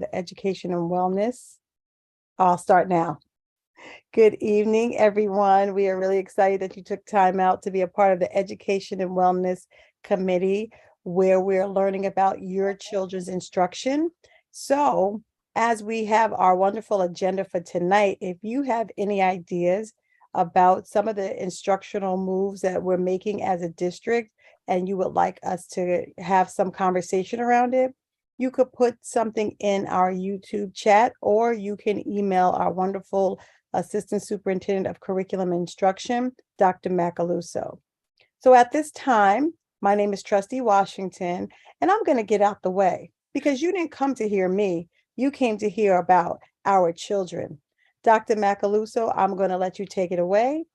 the Education and Wellness. I'll start now. Good evening, everyone. We are really excited that you took time out to be a part of the Education and Wellness Committee, where we're learning about your children's instruction. So, as we have our wonderful agenda for tonight, if you have any ideas about some of the instructional moves that we're making as a district, and you would like us to have some conversation around it, you could put something in our YouTube chat, or you can email our wonderful Assistant Superintendent of Curriculum and Instruction, Dr. Macaluso. So at this time, my name is Trustee Washington, and I'm going to get out the way because you didn't come to hear me. You came to hear about our children. Dr. Macaluso, I'm going to let you take it away,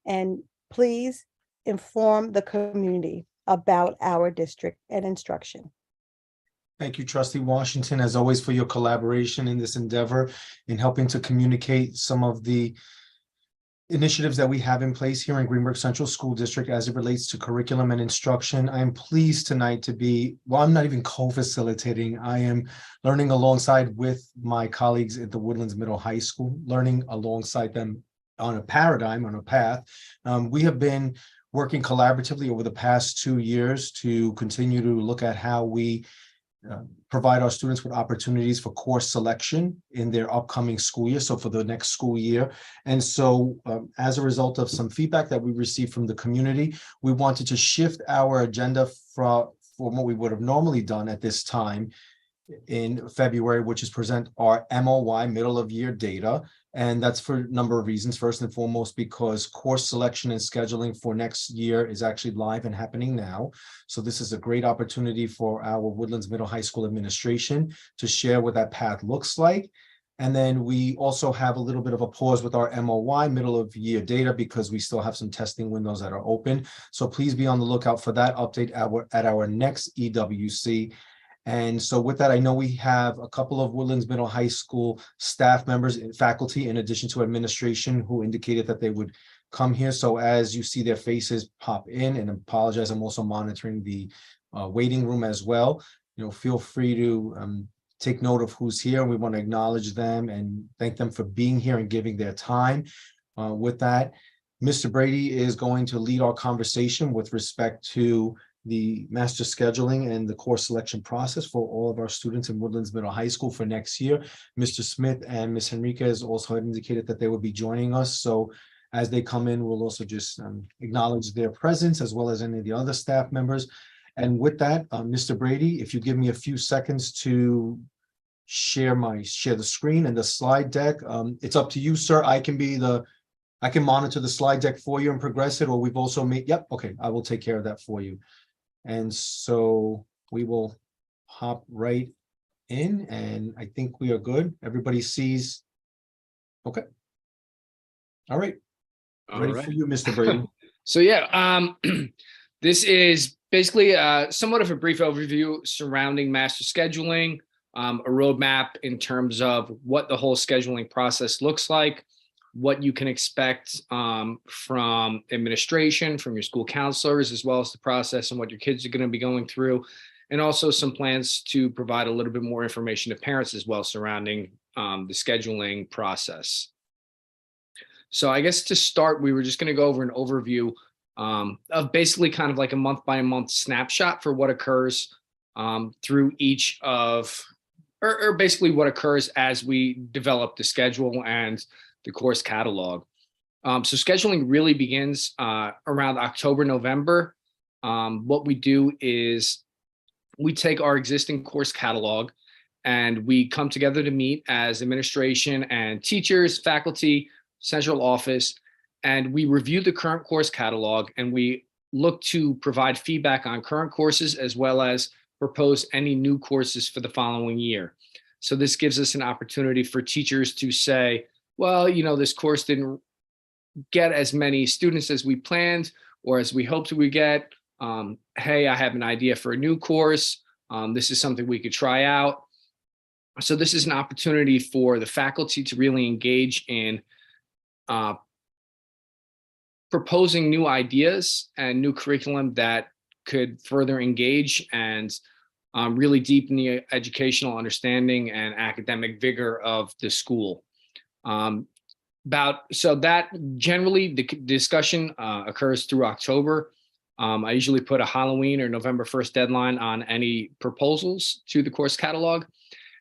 and please inform the community about our district and instruction. Thank you, Trustee Washington, as always, for your collaboration in this endeavor in helping to communicate some of the initiatives that we have in place here in Greenburgh Central School District as it relates to curriculum and instruction. I am pleased tonight to be, well, I'm not even co-facilitating. I am learning alongside with my colleagues at the Woodlands Middle High School, learning alongside them on a paradigm, on a path. We have been working collaboratively over the past 2 years to continue to look at how we provide our students with opportunities for course selection in their upcoming school year, so for the next school year. And so as a result of some feedback that we received from the community, we wanted to shift our agenda from what we would have normally done at this time in February, which is present our MOY, middle of year data. And that's for a number of reasons. First and foremost, because course selection and scheduling for next year is actually live and happening now. So this is a great opportunity for our Woodlands Middle High School administration to share what that path looks like. And then we also have a little bit of a pause with our MOY, middle of year data, because we still have some testing windows that are open. So please be on the lookout for that update at our next EWC. And so with that, I know we have a couple of Woodlands Middle High School staff members and faculty, in addition to administration, who indicated that they would come here. So as you see their faces pop in, and apologize, I'm also monitoring the waiting room as well. Feel free to take note of who's here. We want to acknowledge them and thank them for being here and giving their time. With that, Mr. Brady is going to lead our conversation with respect to the master scheduling and the course selection process for all of our students in Woodlands Middle High School for next year. Mr. Smith and Ms. Henriquez also had indicated that they would be joining us. So as they come in, we'll also just acknowledge their presence, as well as any of the other staff members. And with that, Mr. Brady, if you give me a few seconds to share the screen and the slide deck. It's up to you, sir. I can monitor the slide deck for you and progress it, or we've also made, yep, okay, I will take care of that for you. And so we will hop right in, and I think we are good. Everybody sees. Okay. All right. Ready for you, Mr. Brady. So yeah, this is basically somewhat of a brief overview surrounding master scheduling, a roadmap in terms of what the whole scheduling process looks like, what you can expect from administration, from your school counselors, as well as the process and what your kids are going to be going through, and also some plans to provide a little bit more information to parents as well surrounding the scheduling process. So I guess to start, we were just going to go over an overview of basically kind of like a month-by-month snapshot for what occurs through each of, or basically what occurs as we develop the schedule and the course catalog. So scheduling really begins around October, November. What we do is we take our existing course catalog and we come together to meet as administration and teachers, faculty, central office, and we review the current course catalog and we look to provide feedback on current courses as well as propose any new courses for the following year. So this gives us an opportunity for teachers to say, well, this course didn't get as many students as we planned or as we hoped we get. Hey, I have an idea for a new course. This is something we could try out. So this is an opportunity for the faculty to really engage in proposing new ideas and new curriculum that could further engage and really deepen the educational understanding and academic vigor of the school. So that generally the discussion occurs through October. I usually put a Halloween or November 1st deadline on any proposals to the course catalog.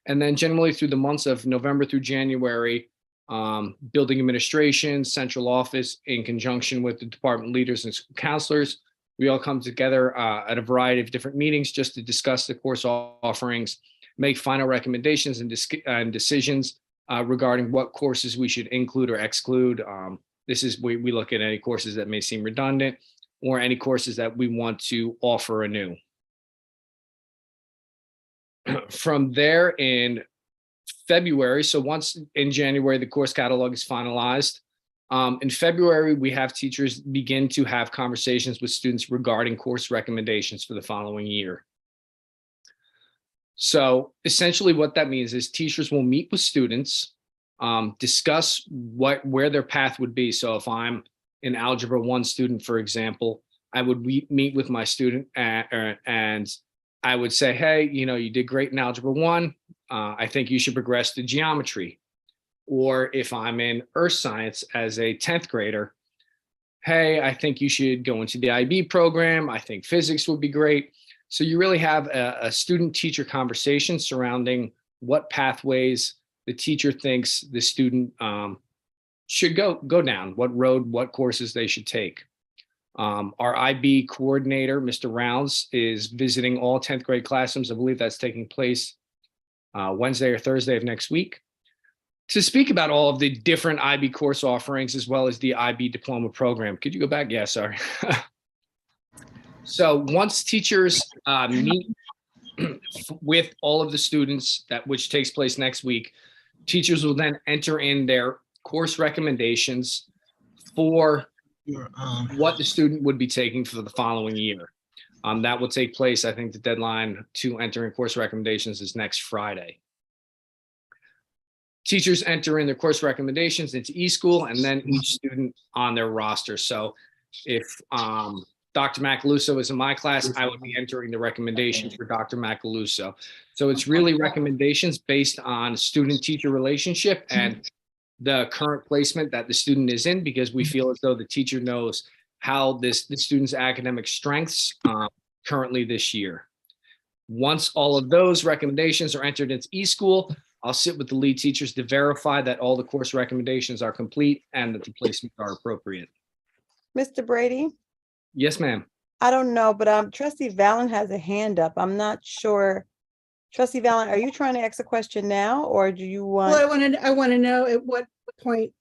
And then generally through the months of November through January, building administration, central office, in conjunction with the department leaders and school counselors, we all come together at a variety of different meetings just to discuss the course offerings, make final recommendations and decisions regarding what courses we should include or exclude. We look at any courses that may seem redundant or any courses that we want to offer anew. From there in February, so once in January, the course catalog is finalized. In February, we have teachers begin to have conversations with students regarding course recommendations for the following year. So essentially what that means is teachers will meet with students, discuss where their path would be. So if I'm an Algebra 1 student, for example, I would meet with my student and I would say, hey, you did great in Algebra 1. I think you should progress to geometry. Or if I'm in earth science as a 10th grader, hey, I think you should go into the IB program. I think physics would be great. So you really have a student-teacher conversation surrounding what pathways the teacher thinks the student should go down, what road, what courses they should take. Our IB coordinator, Mr. Rounds, is visiting all 10th grade classrooms. I believe that's taking place Wednesday or Thursday of next week, to speak about all of the different IB course offerings as well as the IB diploma program. Could you go back? Yeah, sorry. So once teachers meet with all of the students, which takes place next week, teachers will then enter in their course recommendations for what the student would be taking for the following year. That will take place, I think the deadline to enter in course recommendations is next Friday. Teachers enter in their course recommendations into eSchool and then each student on their roster. So if Dr. Macaluso is in my class, I would be entering the recommendations for Dr. Macaluso. So it's really recommendations based on student-teacher relationship and the current placement that the student is in, because we feel as though the teacher knows how the student's academic strengths currently this year. Once all of those recommendations are entered into eSchool, I'll sit with the lead teachers to verify that all the course recommendations are complete and that the placements are appropriate. Mr. Brady? Yes, ma'am. I don't know, but Trustee Valen has a hand up. I'm not sure. Trustee Valen, are you trying to ask a question now, or do you want? Well, I want to know at what point.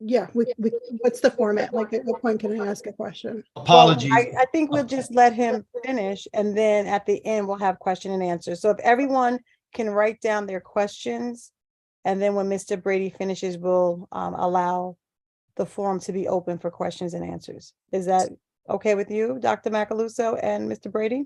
Yeah, what's the format? Like, at what point can I ask a question? Apologies. Well, I think we'll just let him finish, and then at the end we'll have question and answer. So if everyone can write down their questions, and then when Mr. Brady finishes, we'll allow the forum to be open for questions and answers. Is that okay with you, Dr. Macaluso and Mr. Brady?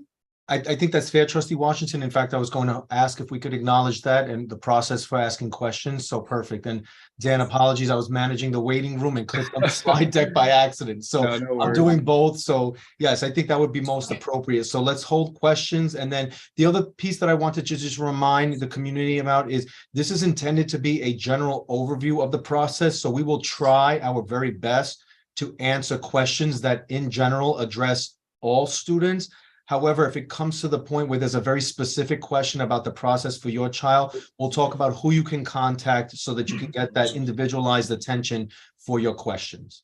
I think that's fair, Trustee Washington. In fact, I was going to ask if we could acknowledge that and the process for asking questions. So perfect. And Dan, apologies, I was managing the waiting room and clicked on the slide deck by accident. So No I'm doing both. So yes, I think that would be most appropriate. So let's hold questions. And then the other piece that I wanted to just remind the community about is this is intended to be a general overview of the process. So we will try our very best to answer questions that in general address all students. However, if it comes to the point where there's a very specific question about the process for your child, we'll talk about who you can contact so that you can get that individualized attention for your questions.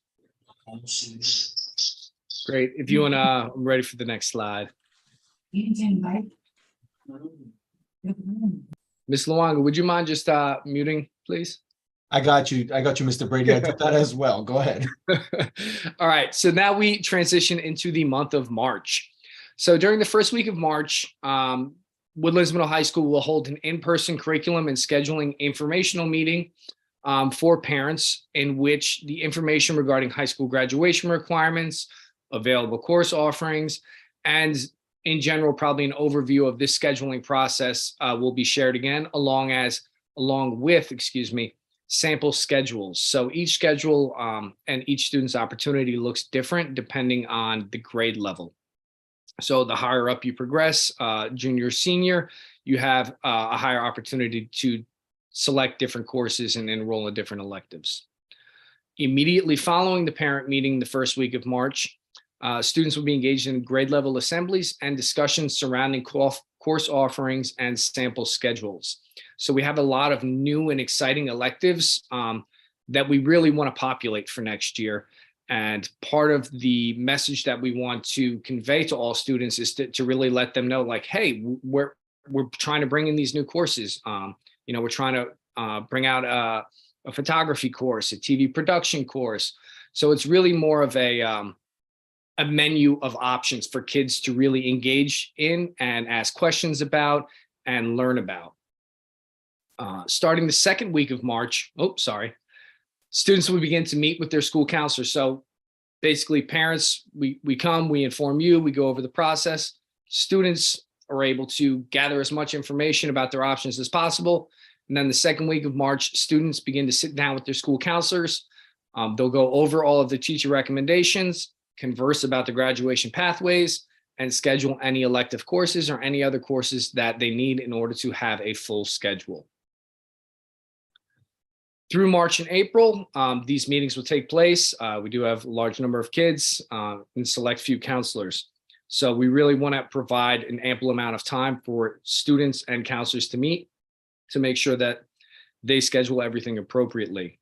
Great. If you want to, I'm ready for the next slide. Ms. Luanga, would you mind just muting, please? I got you, Mr. Brady. I did that as well. Go ahead. All right. So now we transition into the month of March. So during the first week of March, Woodlands Middle High School will hold an in-person curriculum and scheduling informational meeting for parents, in which the information regarding high school graduation requirements, available course offerings, and in general, probably an overview of this scheduling process will be shared again, along with sample schedules. So each schedule and each student's opportunity looks different depending on the grade level. So the higher up you progress, junior, senior, you have a higher opportunity to select different courses and enroll in different electives. Immediately following the parent meeting the first week of March, students will be engaged in grade level assemblies and discussions surrounding course offerings and sample schedules. So we have a lot of new and exciting electives that we really want to populate for next year. And part of the message that we want to convey to all students is to really let them know, like, hey, we're trying to bring in these new courses. We're trying to bring out a photography course, a TV production course. So it's really more of a menu of options for kids to really engage in and ask questions about and learn about. Starting the second week of March, students will begin to meet with their school counselor. So basically parents, we come, we inform you, we go over the process. Students are able to gather as much information about their options as possible. And then the second week of March, students begin to sit down with their school counselors. They'll go over all of the teacher recommendations, converse about the graduation pathways, and schedule any elective courses or any other courses that they need in order to have a full schedule. Through March and April, these meetings will take place. We do have a large number of kids and select few counselors. So we really want to provide an ample amount of time for students and counselors to meet to make sure that they schedule everything appropriately.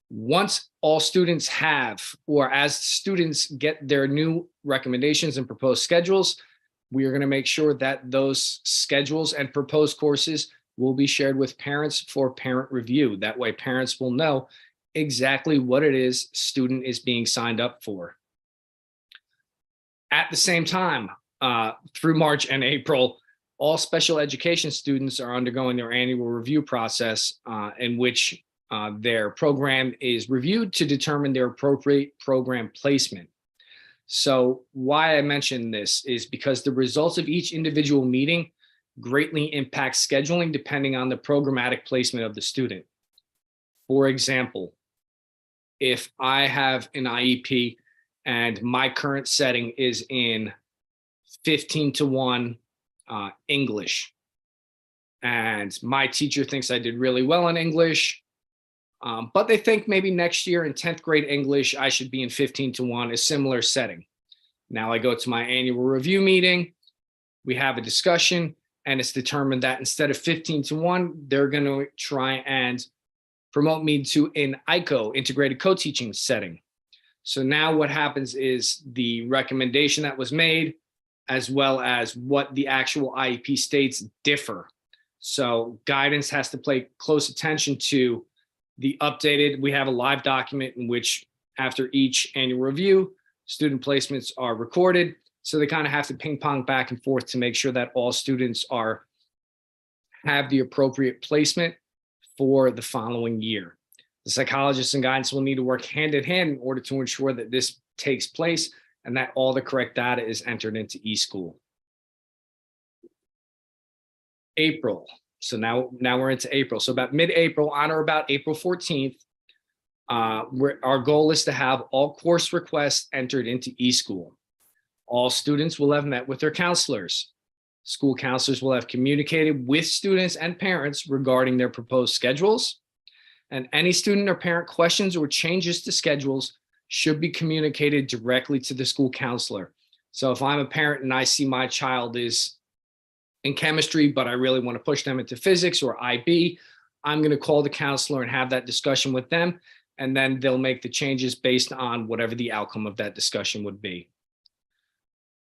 Once all students have, or as students get their new recommendations and proposed schedules, we are going to make sure that those schedules and proposed courses will be shared with parents for parent review. That way parents will know exactly what it is student is being signed up for. At the same time, through March and April, all special education students are undergoing their annual review process in which their program is reviewed to determine their appropriate program placement. So why I mention this is because the results of each individual meeting greatly impact scheduling depending on the programmatic placement of the student. For example, if I have an IEP and my current setting is in 15-1 English, and my teacher thinks I did really well in English, but they think maybe next year in 10th grade English, I should be in 15-1, a similar setting. Now I go to my annual review meeting, we have a discussion, and it's determined that instead of 15-1, they're going to try and promote me to an ICO, integrated co-teaching setting. So now what happens is the recommendation that was made, as well as what the actual IEP states, differ. So guidance has to pay close attention to the updated. We have a live document in which after each annual review, student placements are recorded. So they kind of have to ping pong back and forth to make sure that all students have the appropriate placement for the following year. The psychologists and guidance will need to work hand in hand in order to ensure that this takes place and that all the correct data is entered into eSchool. April. So now we're into April. So about mid-April, on or about April 14th, our goal is to have all course requests entered into eSchool. All students will have met with their counselors. School counselors will have communicated with students and parents regarding their proposed schedules. And any student or parent questions or changes to schedules should be communicated directly to the school counselor. So if I'm a parent and I see my child is in chemistry, but I really want to push them into physics or IB, I'm going to call the counselor and have that discussion with them. And then they'll make the changes based on whatever the outcome of that discussion would be.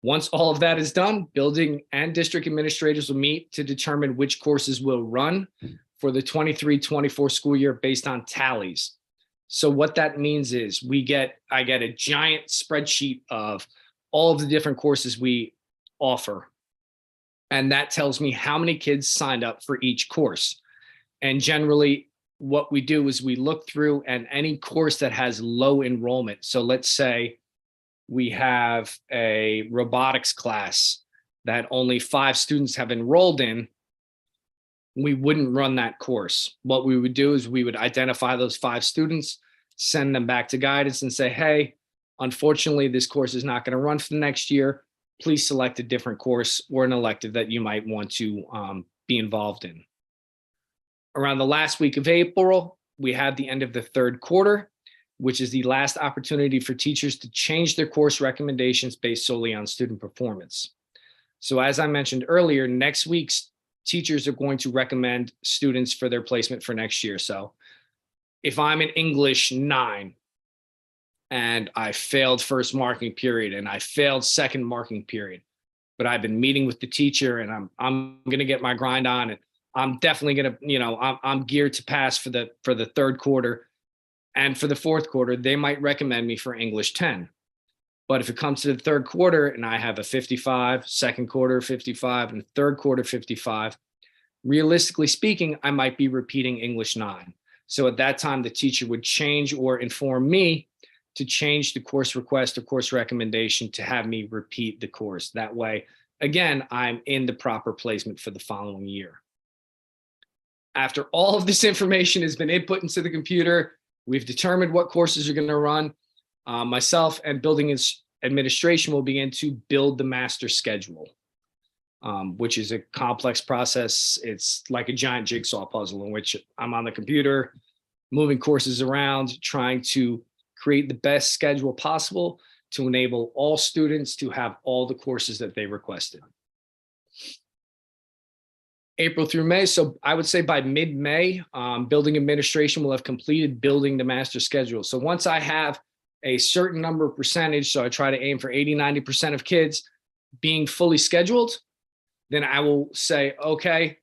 Once all of that is done, building and district administrators will meet to determine which courses will run for the 23-24 school year based on tallies. So what that means is I get a giant spreadsheet of all of the different courses we offer. And that tells me how many kids signed up for each course. And generally what we do is we look through, and any course that has low enrollment. So let's say we have a robotics class that only 5 students have enrolled in, we wouldn't run that course. What we would do is we would identify those 5 students, send them back to guidance and say, hey, Unfortunately, this course is not going to run for the next year. Please select a different course or an elective that you might want to be involved in. Around the last week of April, we have the end of the third quarter, which is the last opportunity for teachers to change their course recommendations based solely on student performance. So as I mentioned earlier, next week's teachers are going to recommend students for their placement for next year. So if I'm in English 9 and I failed first marking period and I failed second marking period, but I've been meeting with the teacher and I'm going to get my grind on, and I'm definitely going to, I'm geared to pass for the third quarter. And for the fourth quarter, they might recommend me for English 10. But if it comes to the third quarter and I have a 55, second quarter 55, and third quarter 55, realistically speaking, I might be repeating English 9. So at that time, the teacher would change or inform me to change the course request or course recommendation to have me repeat the course. That way, again, I'm in the proper placement for the following year. After all of this information has been input into the computer, we've determined what courses are going to run. Myself and building administration will begin to build the master schedule, which is a complex process. It's like a giant jigsaw puzzle in which I'm on the computer, moving courses around, trying to create the best schedule possible to enable all students to have all the courses that they requested. April through May. So I would say by mid-May, building administration will have completed building the master schedule. So once I have a certain number of percentage, so I try to aim for 80–90% of kids being fully scheduled, then I will say, okay,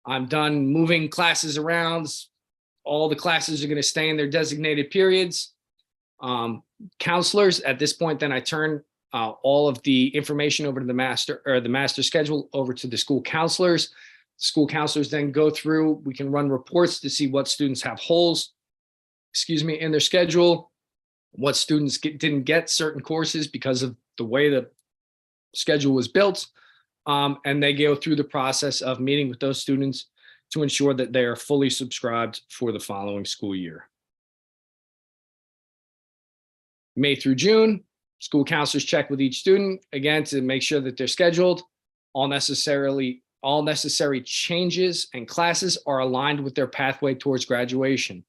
I'm done moving classes around. All the classes are going to stay in their designated periods. Counselors, at this point, then I turn all of the information over to the master schedule over to the school counselors. School counselors then go through, we can run reports to see what students have holes, in their schedule, what students didn't get certain courses because of the way the schedule was built. And they go through the process of meeting with those students to ensure that they are fully subscribed for the following school year. May through June, school counselors check with each student, again, to make sure that they're scheduled. All necessary changes and classes are aligned with their pathway towards graduation,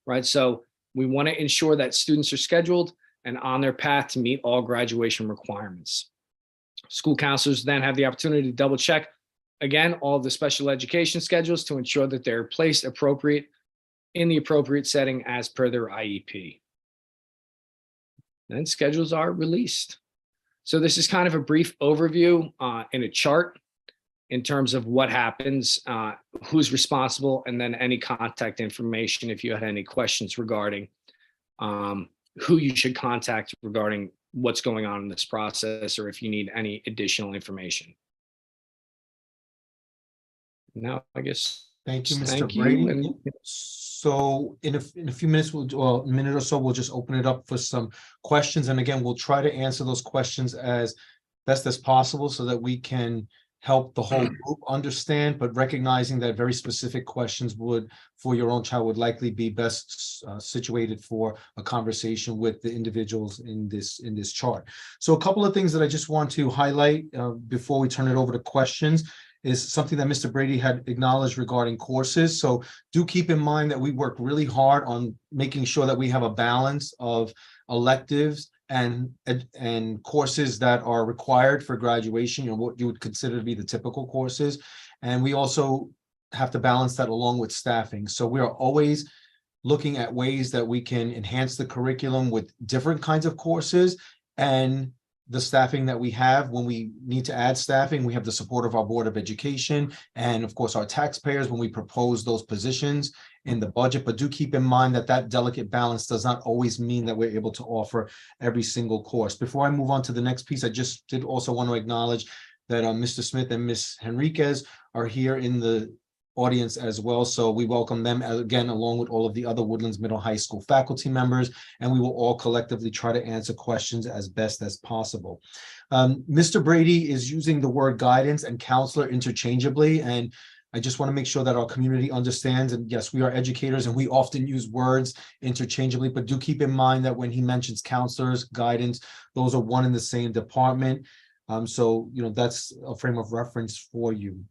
right? So we want to ensure that students are scheduled and on their path to meet all graduation requirements. School counselors then have the opportunity to double check, again, all of the special education schedules to ensure that they're placed in the appropriate setting as per their IEP. Then schedules are released. So this is kind of a brief overview in a chart in terms of what happens, who's responsible, and then any contact information if you had any questions regarding who you should contact regarding what's going on in this process, or if you need any additional information. Now, I guess. Thank you, Mr. Thank you, Brady. and- So in a few minutes, a minute or so, we'll just open it up for some questions. And again, we'll try to answer those questions as best as possible so that we can help the whole group understand, but recognizing that very specific questions for your own child would likely be best situated for a conversation with the individuals in this chart. So a couple of things that I just want to highlight before we turn it over to questions is something that Mr. Brady had acknowledged regarding courses. So do keep in mind that we work really hard on making sure that we have a balance of electives and courses that are required for graduation, what you would consider to be the typical courses. And we also have to balance that along with staffing. So we are always looking at ways that we can enhance the curriculum with different kinds of courses, and the staffing that we have. When we need to add staffing, we have the support of our Board of Education and of course our taxpayers when we propose those positions in the budget. But do keep in mind that that delicate balance does not always mean that we're able to offer every single course. Before I move on to the next piece, I just did also want to acknowledge that Mr. Smith and Ms. Henriquez are here in the audience as well. So we welcome them again, along with all of the other Woodlands Middle High School faculty members, and we will all collectively try to answer questions as best as possible. Mr. Brady is using the word guidance and counselor interchangeably, and I just want to make sure that our community understands, and yes, we are educators and we often use words interchangeably, but do keep in mind that when he mentions counselors, guidance, those are one in the same department. So, that's a frame of reference for you.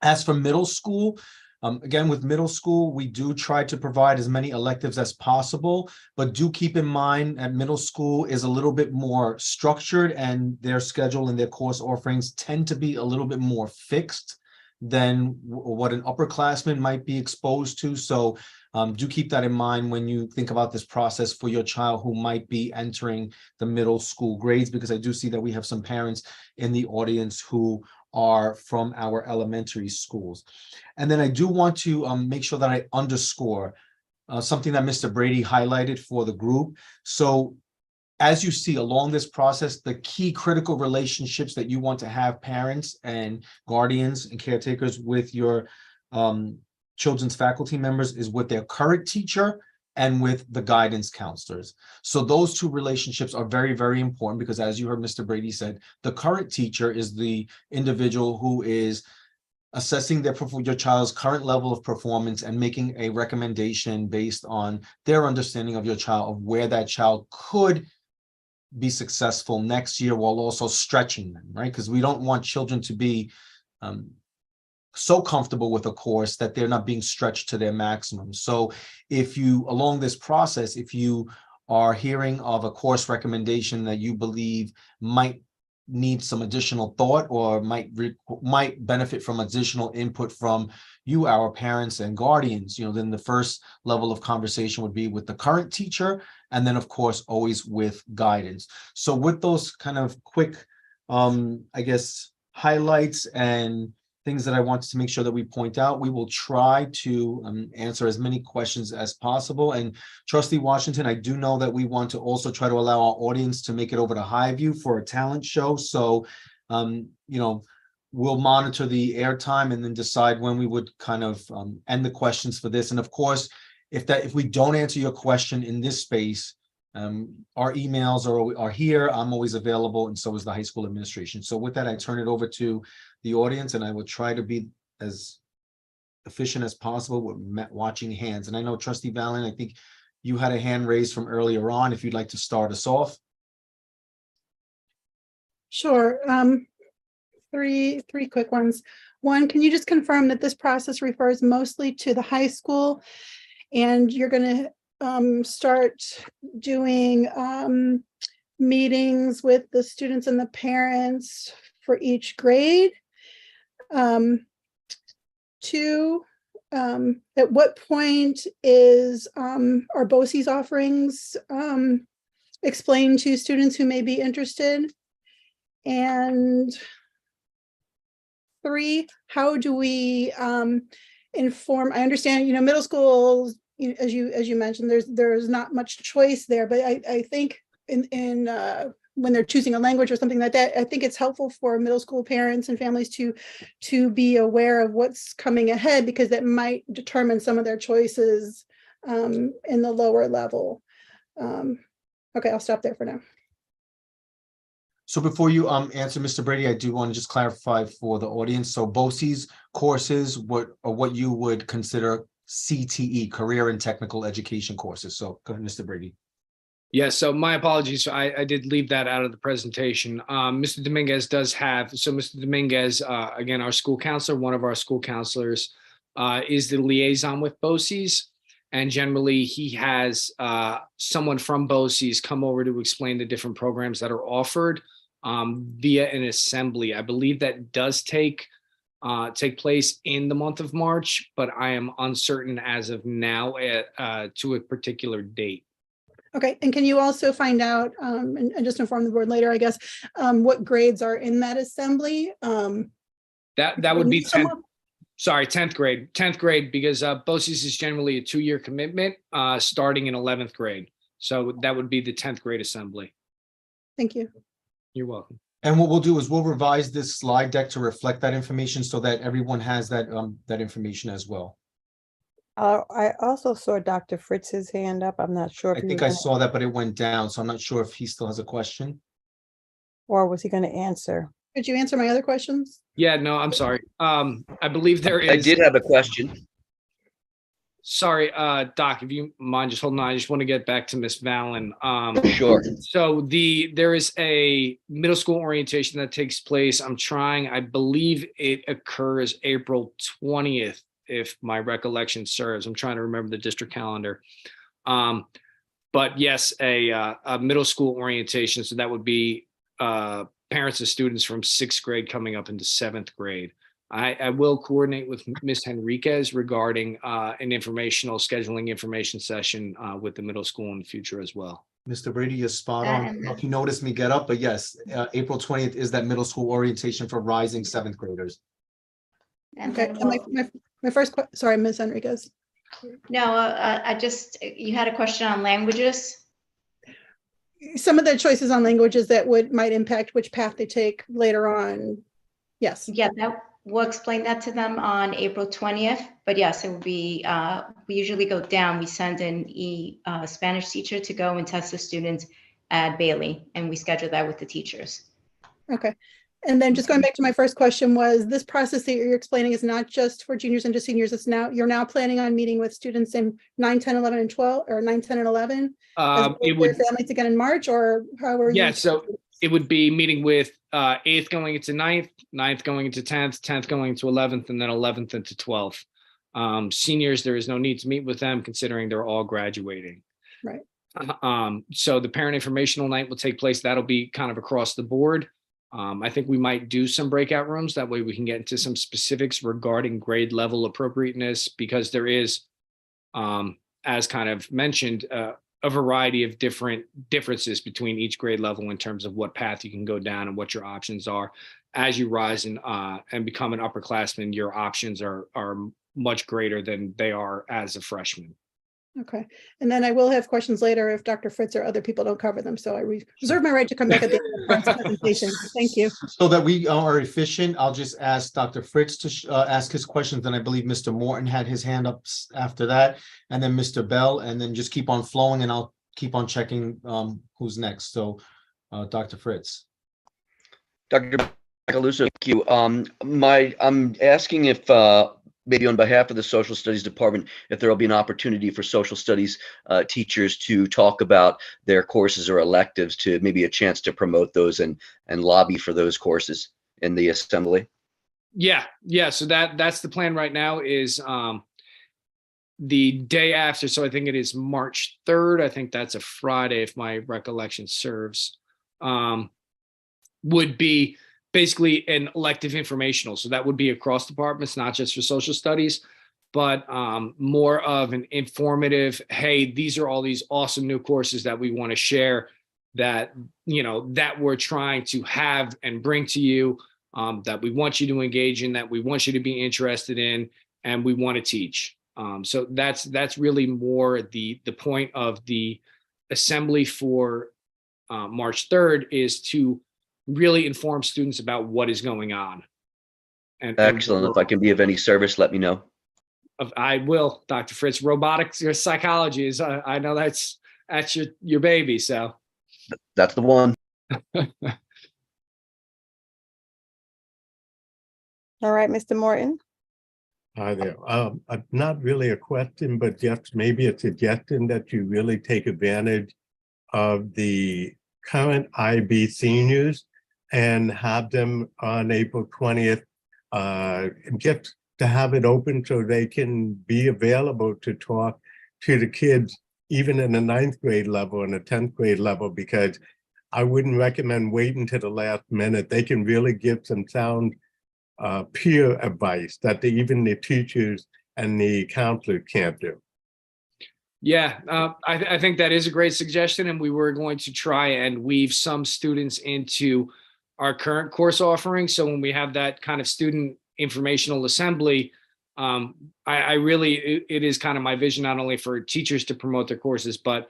As for middle school, again, with middle school, we do try to provide as many electives as possible, but do keep in mind that middle school is a little bit more structured and their schedule and their course offerings tend to be a little bit more fixed than what an upperclassman might be exposed to. So do keep that in mind when you think about this process for your child who might be entering the middle school grades, because I do see that we have some parents in the audience who are from our elementary schools. And then I do want to make sure that I underscore something that Mr. Brady highlighted for the group. So as you see along this process, the key critical relationships that you want to have parents and guardians and caretakers with your children's faculty members is with their current teacher and with the guidance counselors. So those two relationships are very, very important because, as you heard Mr. Brady said, the current teacher is the individual who is assessing your child's current level of performance and making a recommendation based on their understanding of your child, of where that child could be successful next year, while also stretching them, right? Because we don't want children to be so comfortable with a course that they're not being stretched to their maximum. So if you, along this process, if you are hearing of a course recommendation that you believe might need some additional thought or might benefit from additional input from you, our parents and guardians, then the first level of conversation would be with the current teacher, and then of course always with guidance. So with those kind of quick I guess highlights and things that I wanted to make sure that we point out, we will try to answer as many questions as possible. And Trustee Washington, I do know that we want to also try to allow our audience to make it over to Highview for a talent show. So, we'll monitor the airtime and then decide when we would kind of end the questions for this. And of course, if we don't answer your question in this space, our emails are here. I'm always available, and so is the high school administration. So with that, I turn it over to the audience, and I will try to be as efficient as possible with watching hands. And I know Trustee Valen, I think you had a hand raised from earlier on. If you'd like to start us off. Sure. Three quick ones. One, can you just confirm that this process refers mostly to the high school, and you're going to start doing meetings with the students and the parents for each grade? Two, at what point are BOCES offerings explained to students who may be interested? And three, how do we inform? I understand, middle school, as you mentioned, there's not much choice there, but I think in when they're choosing a language or something like that, I think it's helpful for middle school parents and families to be aware of what's coming ahead, because that might determine some of their choices in the lower level. Okay, I'll stop there for now. So before you answer, Mr. Brady, I do want to just clarify for the audience. So BOCES courses are what you would consider CTE, career and technical education courses. So go ahead, Mr. Brady. Yeah, so my apologies. I did leave that out of the presentation. Mr. Dominguez does have, so Mr. Dominguez, again, our school counselor, one of our school counselors, is the liaison with BOCES. And generally he has someone from BOCES come over to explain the different programs that are offered via an assembly. I believe that does take place in the month of March, but I am uncertain as of now to a particular date. Okay, and can you also find out, and just inform the board later, I guess, what grades are in that assembly? That would be 10th grade, because BOCES is generally a 2-year commitment starting in 11th grade. So that would be the 10th grade assembly. Thank you. You're welcome. And what we'll do is we'll revise this slide deck to reflect that information so that everyone has that information as well. I also saw Dr. Fritz's hand up. I'm not sure if I he think was I gonna- saw that, but it went down. So I'm not sure if he still has a question. or was he going to answer? Could you answer my other questions? Yeah, no, I'm sorry. I believe there I is. did have a question. Sorry, Doc, if you mind just holding on, I just want to get back to Miss Valen. Sure. So there is a middle school orientation that takes place. I believe it occurs April 20th, if my recollection serves. I'm trying to remember the district calendar. But yes, a middle school orientation. So that would be parents of students from 6th grade coming up into 7th grade. I will coordinate with Ms. Henriquez regarding an scheduling information session with the middle school in the future as well. Mr. Brady, you're spot on. You noticed me get up, but yes, April 20th is that middle school orientation for rising 7th graders. Okay, and my first question, sorry, Ms. Enriquez. No, you had a question on languages? Some of the choices on languages that might impact which path they take later on. Yes. Yeah, we'll explain that to them on April 20th. But yes, it will be, we usually go down. We send a Spanish teacher to go and test the students at Bailey, and we schedule that with the teachers. Okay. And then just going back to my first question, was this process that you're explaining is not just for juniors and just seniors. You're now planning on meeting with students in 9, 10, 11, and 12, or 9, 10, and 11? It would, families again in March, or how are you? yeah, so it would be meeting with 8th going into 9th, 9th going into 10th, 10th going into 11th, and then 11th into 12th. Seniors, there is no need to meet with them considering they're all graduating. Right. So the parent informational night will take place. That'll be kind of across the board. I think we might do some breakout rooms. That way we can get into some specifics regarding grade level appropriateness, because there is, as kind of mentioned, a variety of differences between each grade level in terms of what path you can go down and what your options are. As you rise and become an upperclassman, your options are much greater than they are as a freshman. Okay. And then I will have questions later if Dr. Fritz or other people don't cover them. So I reserve my right to come back at the end of the presentation. Thank you. So that we are efficient, I'll just ask Dr. Fritz to ask his questions. Then I believe Mr. Morton had his hand up after that, and then Mr. Bell, and then just keep on flowing, and I'll keep on checking who's next. So Dr. Fritz. Dr. Macaluso, thank you. I'm asking if maybe on behalf of the Social Studies Department, if there will be an opportunity for social studies teachers to talk about their courses or electives, to maybe a chance to promote those and lobby for those courses in the assembly. Yeah. So that's the plan right now, is the day after. So I think it is March 3rd. I think that's a Friday, if my recollection serves, would be basically an elective informational. So that would be across departments, not just for social studies, but more of an informative, hey, these are all these awesome new courses that we want to share, that, that we're trying to have and bring to you, that we want you to engage in, that we want you to be interested in, and we want to teach. So that's really more the point of the assembly for March 3rd, is to really inform students about what is going on. Excellent. If I can be of any service, let me know. I will, Dr. Fritz. Robotics or psychology is, I know that's your baby. So that's the one. All right, Mr. Morton. Hi there. Not really a question, but just maybe a suggestion that you really take advantage of the current IB seniors and have them on April 20th, just to have it open so they can be available to talk to the kids, even in the 9th grade level and the 10th grade level, because I wouldn't recommend waiting to the last minute. They can really give some sound peer advice that even the teachers and the counselors can't do. Yeah, I think that is a great suggestion, and we were going to try and weave some students into our current course offering. So when we have that kind of student informational assembly, it is kind of my vision, not only for teachers to promote their courses, but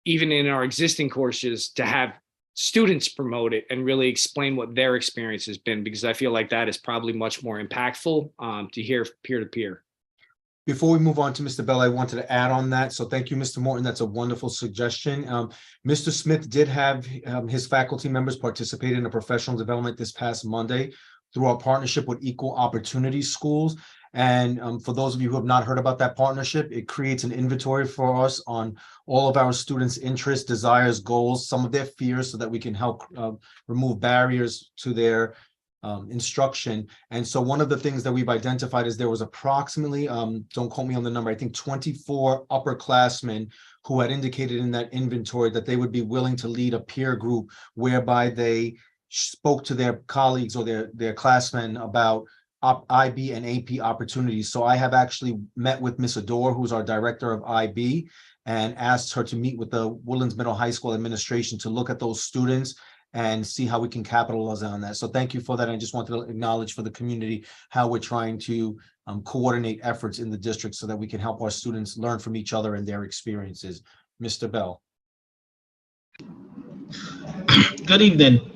even in our existing courses to have students promote it and really explain what their experience has been, because I feel like that is probably much more impactful to hear peer to peer. Before we move on to Mr. Bell, I wanted to add on that. So thank you, Mr. Morton. That's a wonderful suggestion. Mr. Smith did have his faculty members participate in a professional development this past Monday through our partnership with Equal Opportunity Schools. And for those of you who have not heard about that partnership, it creates an inventory for us on all of our students' interests, desires, goals, some of their fears, so that we can help remove barriers to their instruction. And so one of the things that we've identified is there was approximately, don't quote me on the number, I think 24 upperclassmen who had indicated in that inventory that they would be willing to lead a peer group whereby they spoke to their colleagues or their classmen about IB and AP opportunities. So I have actually met with Miss Adore, who's our director of IB, and asked her to meet with the Woodlands Middle High School administration to look at those students and see how we can capitalize on that. So thank you for that. I just wanted to acknowledge for the community how we're trying to coordinate efforts in the district so that we can help our students learn from each other and their experiences. Mr. Bell. Good evening.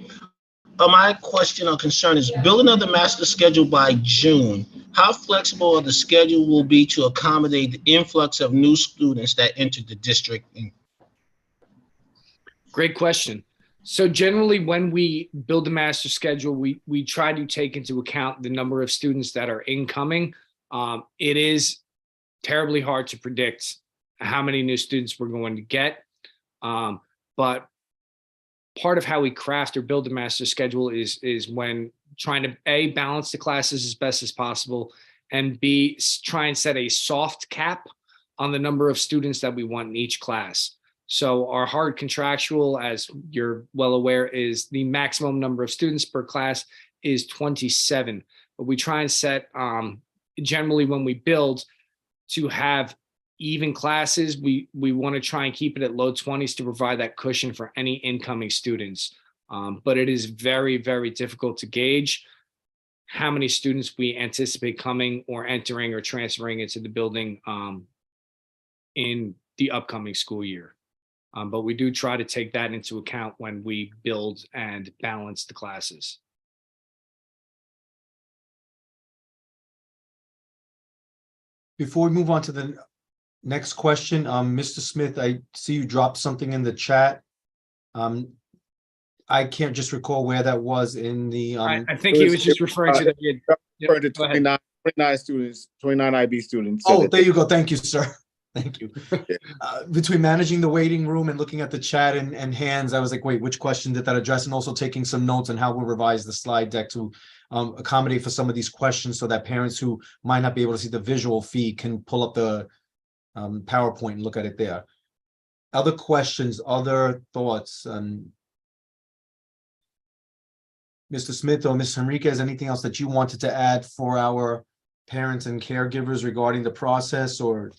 My question or concern is building of the master schedule by June. How flexible the schedule will be to accommodate the influx of new students that enter the district? Great question. So generally, when we build the master schedule, we try to take into account the number of students that are incoming. It is terribly hard to predict how many new students we're going to get. But part of how we craft or build the master schedule is when trying to A, balance the classes as best as possible, and B, try and set a soft cap on the number of students that we want in each class. So our hard contractual, as you're well aware, is the maximum number of students per class is 27. But we try and set, generally when we build, to have even classes. We want to try and keep it at low 20s to provide that cushion for any incoming students. But it is very, very difficult to gauge how many students we anticipate coming or entering or transferring into the building in the upcoming school year. But we do try to take that into account when we build and balance the classes. Before we move on to the next question, Mr. Smith, I see you dropped something in the chat. I can't just recall where that was in the. I think he was just referring to the. Referring to 29 students, 29 IB students. Oh, there you go. Thank you, sir. Thank you. Between managing the waiting room and looking at the chat and hands, I was like, wait, which question did that address? And also taking some notes on how we'll revise the slide deck to accommodate for some of these questions so that parents who might not be able to see the visual feed can pull up the PowerPoint and look at it there. Other questions, other thoughts? Mr. Smith or Ms. Henriquez, anything else that you wanted to add for our parents and caregivers regarding the process or?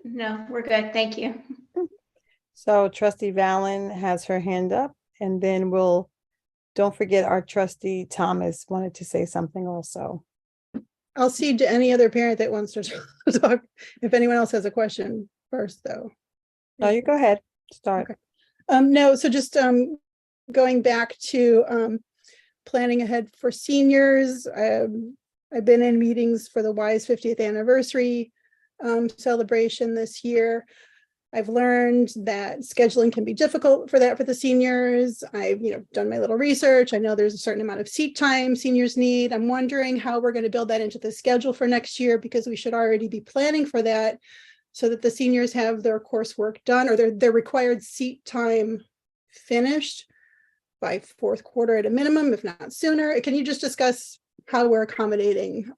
No, we're good. Thank you. So Trustee Valen has her hand up, and then don't forget our Trustee Thomas wanted to say something also. I'll cede to any other parent that wants to talk. If anyone else has a question first, though. No, you go ahead. Start. Okay. No, so just going back to planning ahead for seniors. I've been in meetings for the WISE 50th anniversary celebration this year. I've learned that scheduling can be difficult for the seniors. I've done my little research. I know there's a certain amount of seat time seniors need. I'm wondering how we're going to build that into the schedule for next year, because we should already be planning for that so that the seniors have their coursework done or their required seat time finished by fourth quarter at a minimum, if not sooner. Can you just discuss how we're accommodating,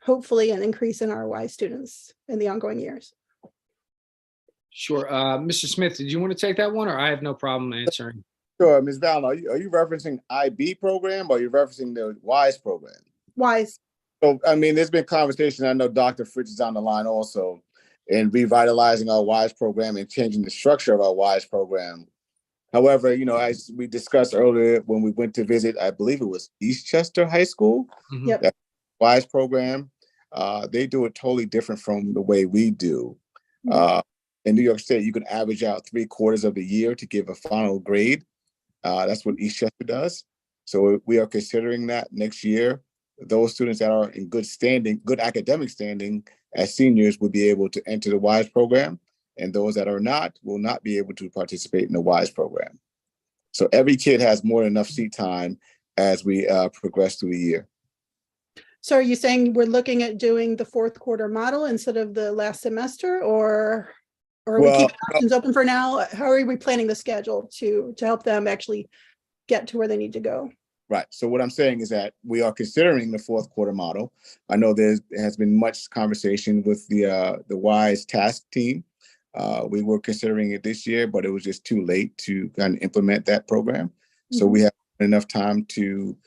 hopefully, an increase in our WISE students in the ongoing years? Sure. Mr. Smith, did you want to take that one, or I have no problem answering? Sure, Ms. Valen, are you referencing IB program or are you referencing the WISE program? WISE. So, I mean, there's been conversation. I know Dr. Fritz is on the line also, in revitalizing our WISE program and changing the structure of our WISE program. However, as we discussed earlier, when we went to visit, I believe it was Eastchester High School, Mhm. Yep. that WISE program, they do it totally different from the way we do. In New York State, you can average out 3/4 of the year to give a final grade. That's what Eastchester does. So we are considering that next year. Those students that are in good standing, good academic standing as seniors will be able to enter the WISE program, and those that are not will not be able to participate in the WISE program. So every kid has more than enough seat time as we progress through the year. So are you saying we're looking at doing the fourth quarter model instead of the last semester, or are we keeping options open for now? How are we planning the schedule to help them actually get to where they need to go? Right. So what I'm saying is that we are considering the fourth quarter model. I know there has been much conversation with the WISE task team. We were considering it this year, but it was just too late to kind of implement that program. So we have enough time to,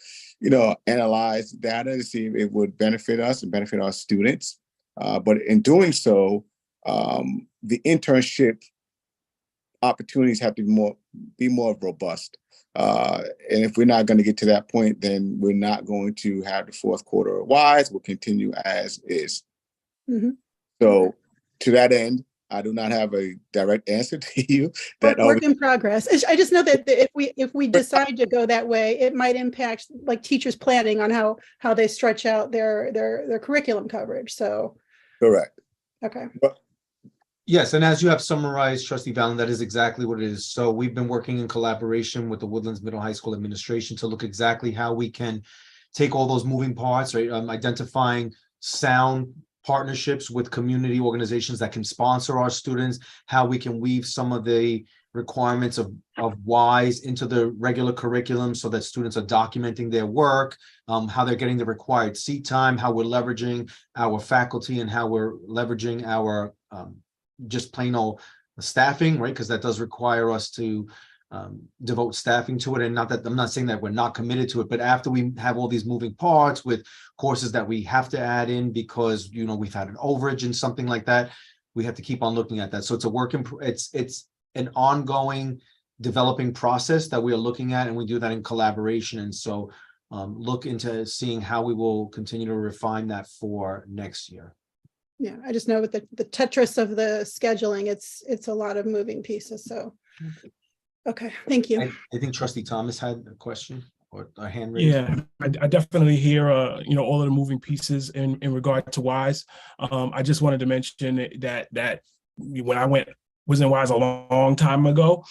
analyze data to see if it would benefit us and benefit our students. But in doing so, the internship opportunities have to be more robust. And if we're not going to get to that point, then we're not going to have the fourth quarter WISE. We'll continue as is. So to that end, I do not have a direct answer to you. That work in progress. I just know that if we decide to go that way, it might impact like teachers planning on how they stretch out their curriculum coverage. So correct. Okay. Yes, and as you have summarized, Trustee Valen, that is exactly what it is. So we've been working in collaboration with the Woodlands Middle High School administration to look exactly how we can take all those moving parts, right? Identifying sound partnerships with community organizations that can sponsor our students, how we can weave some of the requirements of WISE into the regular curriculum so that students are documenting their work, how they're getting the required seat time, how we're leveraging our faculty, and how we're leveraging our just plain old staffing, right? Because that does require us to devote staffing to it. And not that I'm not saying that we're not committed to it, but after we have all these moving parts with courses that we have to add in because we've had an overage and something like that, we have to keep on looking at that. So it's a work in it's an ongoing developing process that we are looking at, and we do that in collaboration. And so look into seeing how we will continue to refine that for next year. Yeah, I just know with the Tetris of the scheduling, it's a lot of moving pieces. So, okay, thank you. I think Trustee Thomas had a question or a hand raised. Yeah, I definitely hear all of the moving pieces in regard to WISE. I just wanted to mention that when I was in WISE a long time ago,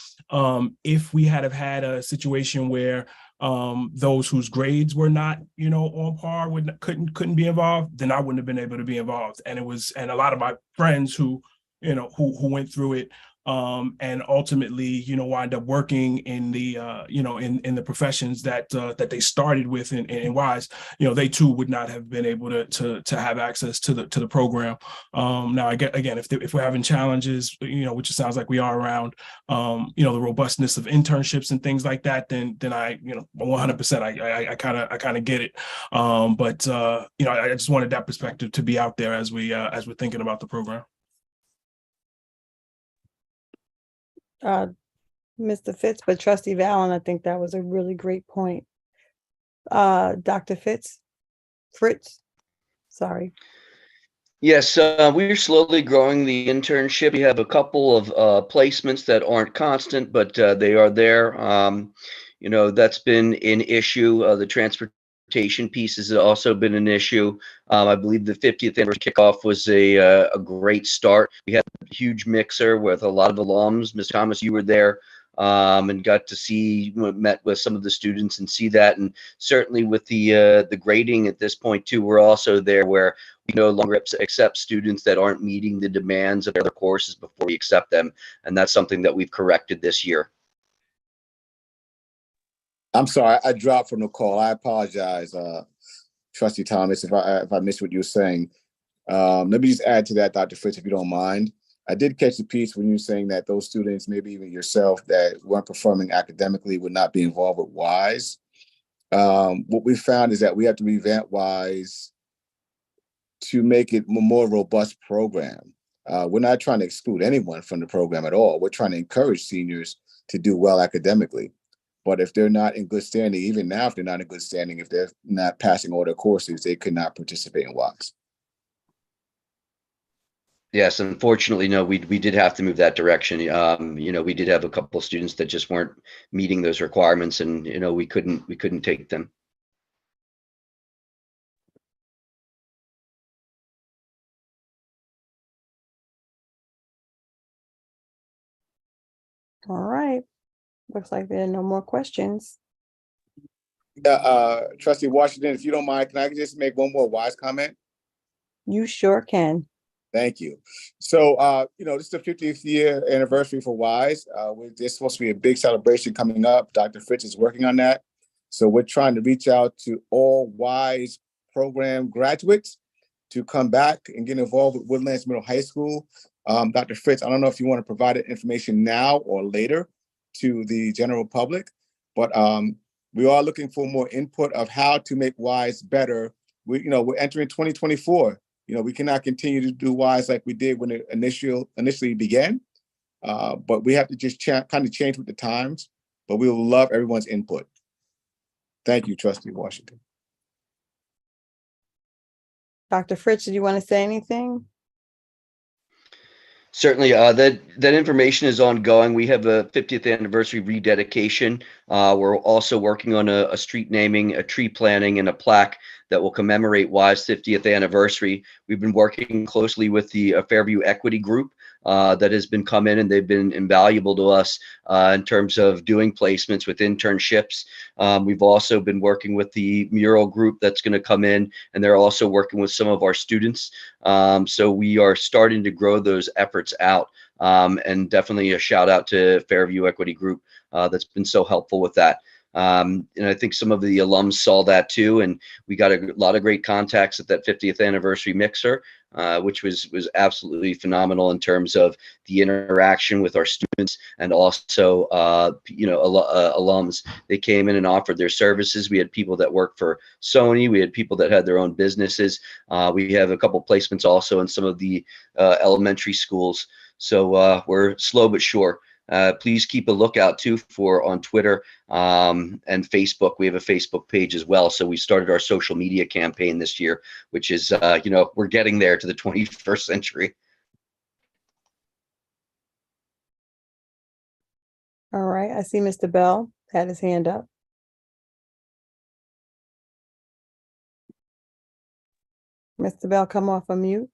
if we had have had a situation where those whose grades were not, on par couldn't be involved, then I wouldn't have been able to be involved. And a lot of my friends who went through it, and ultimately, wind up working in the, in the professions that they started with in WISE, they too would not have been able to have access to the program. Now, again, if we're having challenges, which it sounds like we are around, the robustness of internships and things like that, then I, 100%, I kind of get it. But I just wanted that perspective to be out there as we're thinking about the program. Mr. Fitz, but Trustee Valen, I think that was a really great point. Dr. Fritz, sorry. Yes, we're slowly growing the internship. We have a couple of placements that aren't constant, but they are there. That's been an issue. The transportation piece has also been an issue. I believe the 50th anniversary kickoff was a great start. We had a huge mixer with a lot of alums. Ms. Thomas, you were there, and got to see, met with some of the students and see that. And certainly with the grading at this point too, we're also there where we no longer accept students that aren't meeting the demands of their courses before we accept them. And that's something that we've corrected this year. I'm sorry, I dropped from the call. I apologize, Trustee Thomas, if I missed what you were saying. Let me just add to that, Dr. Fritz, if you don't mind. I did catch the piece when you were saying that those students, maybe even yourself, that weren't performing academically would not be involved with WISE. What we found is that we have to revamp WISE to make it a more robust program. We're not trying to exclude anyone from the program at all. We're trying to encourage seniors to do well academically. But if they're not in good standing, even now, if they're not in good standing, if they're not passing all their courses, they could not participate in WISE. Yes, unfortunately, no, we did have to move that direction. We did have a couple of students that just weren't meeting those requirements, and we couldn't take them. All right. Looks like there are no more questions. Yeah, Trustee Washington, if you don't mind, can I just make one more wise comment? You sure can. Thank you. So, this is the 50th year anniversary for WISE. There's supposed to be a big celebration coming up. Dr. Fritz is working on that. So we're trying to reach out to all WISE program graduates to come back and get involved with Woodlands Middle High School. Dr. Fritz, I don't know if you want to provide that information now or later to the general public, but we are looking for more input of how to make WISE better. We're entering 2024. We cannot continue to do WISE like we did when it initially began, but we have to just kind of change with the times. But we will love everyone's input. Thank you, Trustee Washington. Dr. Fritz, did you want to say anything? Certainly, that information is ongoing. We have a 50th anniversary rededication. We're also working on a street naming, a tree planting, and a plaque that will commemorate WISE 50th anniversary. We've been working closely with the Fairview Equity Group that has been come in, and they've been invaluable to us in terms of doing placements with internships. We've also been working with the mural group that's going to come in, and they're also working with some of our students. So we are starting to grow those efforts out, and definitely a shout out to Fairview Equity Group that's been so helpful with that. And I think some of the alums saw that too, and we got a lot of great contacts at that 50th anniversary mixer, which was absolutely phenomenal in terms of the interaction with our students and also alums. They came in and offered their services. We had people that work for Sony. We had people that had their own businesses. We have a couple placements also in some of the elementary schools. So we're slow but sure. Please keep a lookout too for on Twitter and Facebook. We have a Facebook page as well. So we started our social media campaign this year, which is, we're getting there to the 21st century. All right. I see Mr. Bell had his hand up. Mr. Bell, come off of mute.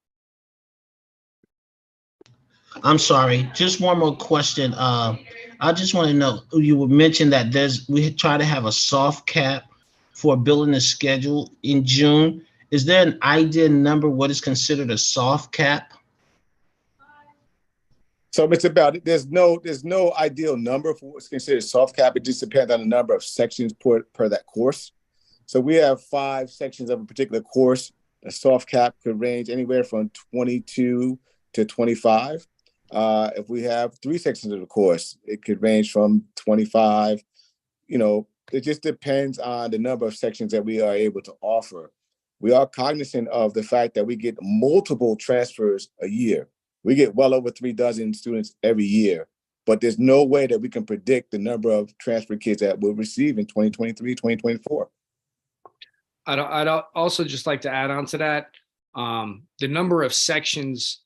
I'm sorry, just one more question. I just want to know, you mentioned that we try to have a soft cap for building a schedule in June. Is there an idea number what is considered a soft cap? So, Mr. Bell, there's no ideal number for what's considered soft cap. It just depends on the number of sections per that course. So we have 5 sections of a particular course. A soft cap could range anywhere from 22 to 25. If we have 3 sections of the course, it could range from 25. It just depends on the number of sections that we are able to offer. We are cognizant of the fact that we get multiple transfers a year. We get well over 3 dozen students every year, but there's no way that we can predict the number of transfer kids that we'll receive in 2023, 2024. I'd also just like to add on to that. The number of sections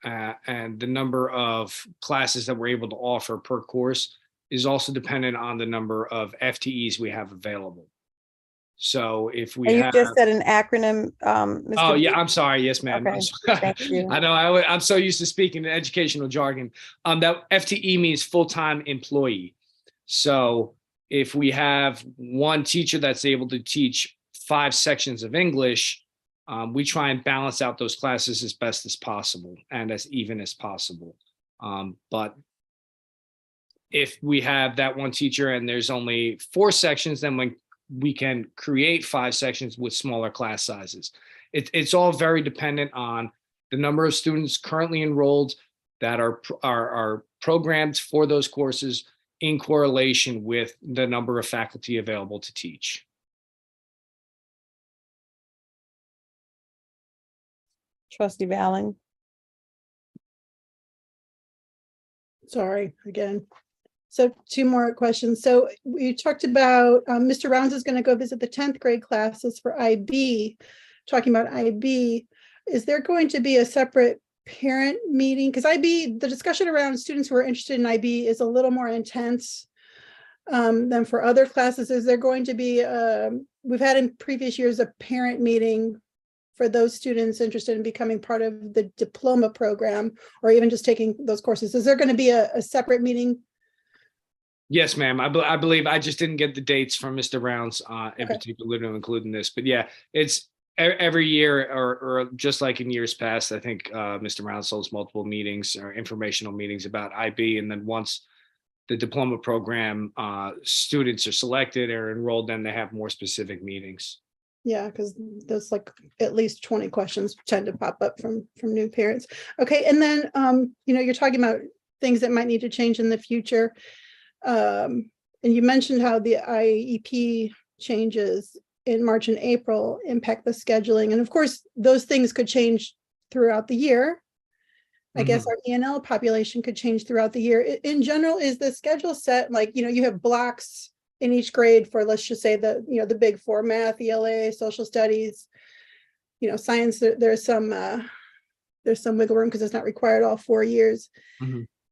and the number of classes that we're able to offer per course is also dependent on the number of FTEs we have available. So if we And you have, just said an acronym, Mr. oh yeah, B? I'm sorry. Yes, ma'am. Okay, thank you. I know I'm so used to speaking in educational jargon. That FTE means full-time employee. So if we have one teacher that's able to teach 5 sections of English, we try and balance out those classes as best as possible and as even as possible. But if we have that one teacher and there's only 4 sections, then we can create 5 sections with smaller class sizes. It's all very dependent on the number of students currently enrolled that are programmed for those courses in correlation with the number of faculty available to teach. Trustee Valen. Sorry, again. So 2 more questions. So we talked about Mr. Rounds is going to go visit the 10th grade classes for IB, talking about IB. Is there going to be a separate parent meeting? Because IB, the discussion around students who are interested in IB is a little more intense than for other classes. Is there going to be, we've had in previous years, a parent meeting for those students interested in becoming part of the diploma program, or even just taking those courses? Is there going to be a separate meeting? Yes, ma'am. I believe I just didn't get the dates from Mr. Rounds in Okay. particular to include in this, but yeah, it's every year or just like in years past, I think Mr. Rounds holds multiple meetings or informational meetings about IB. And then once the diploma program students are selected or enrolled, then they have more specific meetings. Yeah, because there's like at least 20 questions tend to pop up from new parents. Okay, and then you're talking about things that might need to change in the future. And you mentioned how the IEP changes in March and April impact the scheduling. And of course, those things could change throughout the year. I guess our ENL population could change throughout the year. In general, is the schedule set like, you have blocks in each grade for, let's just say the big four: math, ELA, social studies, science. There's some wiggle room because it's not required all 4 years.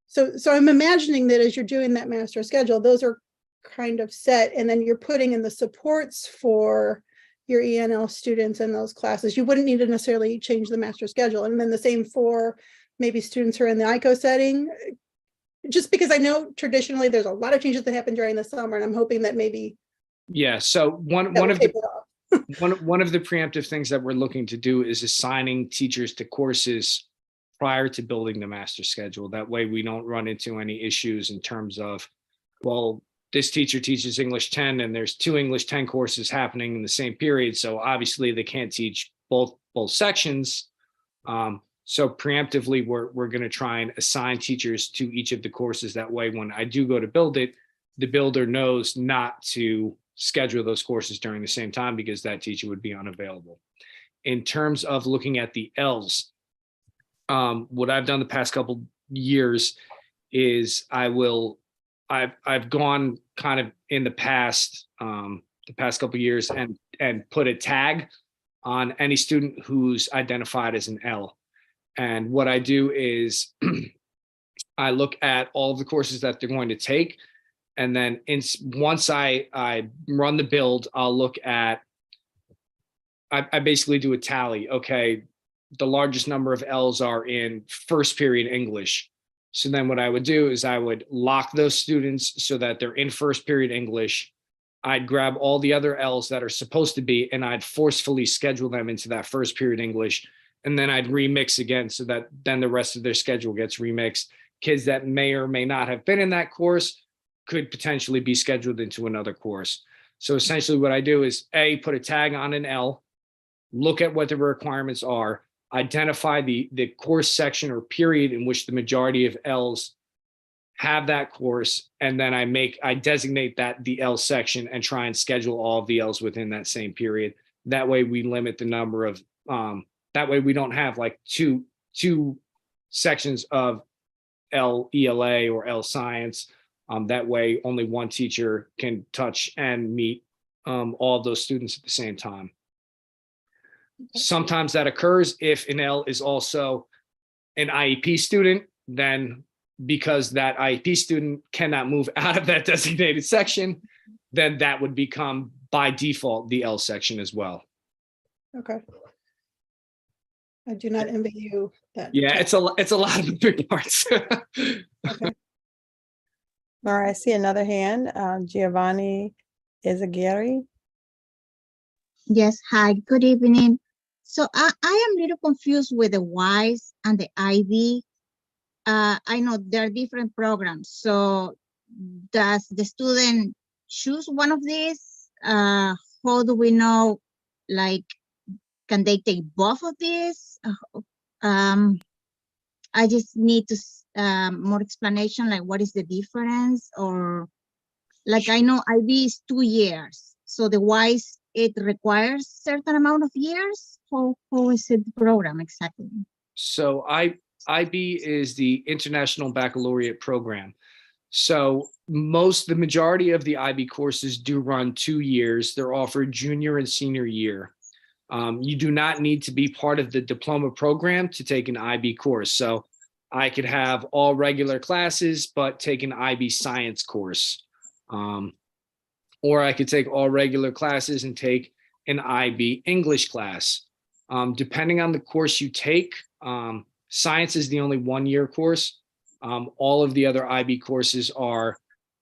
So I'm imagining that as you're doing that master schedule, those are kind of set, and then you're putting in the supports for your ENL students in those classes. You wouldn't need to necessarily change the master schedule. And then the same for maybe students who are in the ICO setting, just because I know traditionally there's a lot of changes that happen during the summer, and I'm hoping that maybe. Yeah. So one of the preemptive things that we're looking to do is assigning teachers to courses prior to building the master schedule. That way we don't run into any issues in terms of, well, this teacher teaches English 10 and there's 2 English 10 courses happening in the same period. So obviously they can't teach both sections. So preemptively, we're going to try and assign teachers to each of the courses. That way, when I do go to build it, the builder knows not to schedule those courses during the same time because that teacher would be unavailable. In terms of looking at the L's, what I've done the past couple years is I've gone kind of in the past couple years and put a tag on any student who's identified as an L. And what I do is I look at all of the courses that they're going to take. And then once I run the build, I'll look at, I basically do a tally. Okay, the largest number of L's are in first period English. So then what I would do is I would lock those students so that they're in first period English. I'd grab all the other L's that are supposed to be, and I'd forcefully schedule them into that first period English. And then I'd remix again so that then the rest of their schedule gets remixed. Kids that may or may not have been in that course could potentially be scheduled into another course. So essentially what I do is put a tag on an L, look at what the requirements are, identify the course section or period in which the majority of L's have that course, and then I designate that the L section and try and schedule all of the L's within that same period. That way we limit the number of that way we don't have like two sections of L ELA or L science. That way only one teacher can touch and meet all of those students at the same time. Sometimes that occurs if an L is also an IEP student, then because that IEP student cannot move out of that designated section, then that would become by default the L section as well. Okay. I do not envy you that. Yeah, it's a lot of moving parts. Okay. All right, I see another hand, Giovanni Izaguirre. Yes, hi, good evening. So I am a little confused with the WISE and the IB. I know there are different programs. So does the student choose one of these? How do we know, like, can they take both of these? I just need to more explanation, like what is the difference? Or like I know IB is 2 years. So the WISE, it requires certain amount of years. How is it the program exactly? So IB is the International Baccalaureate Program. So the majority of the IB courses do run 2 years. They're offered junior and senior year. You do not need to be part of the diploma program to take an IB course. So I could have all regular classes, but take an IB science course. Or I could take all regular classes and take an IB English class. Depending on the course you take, science is the only 1-year course. All of the other IB courses are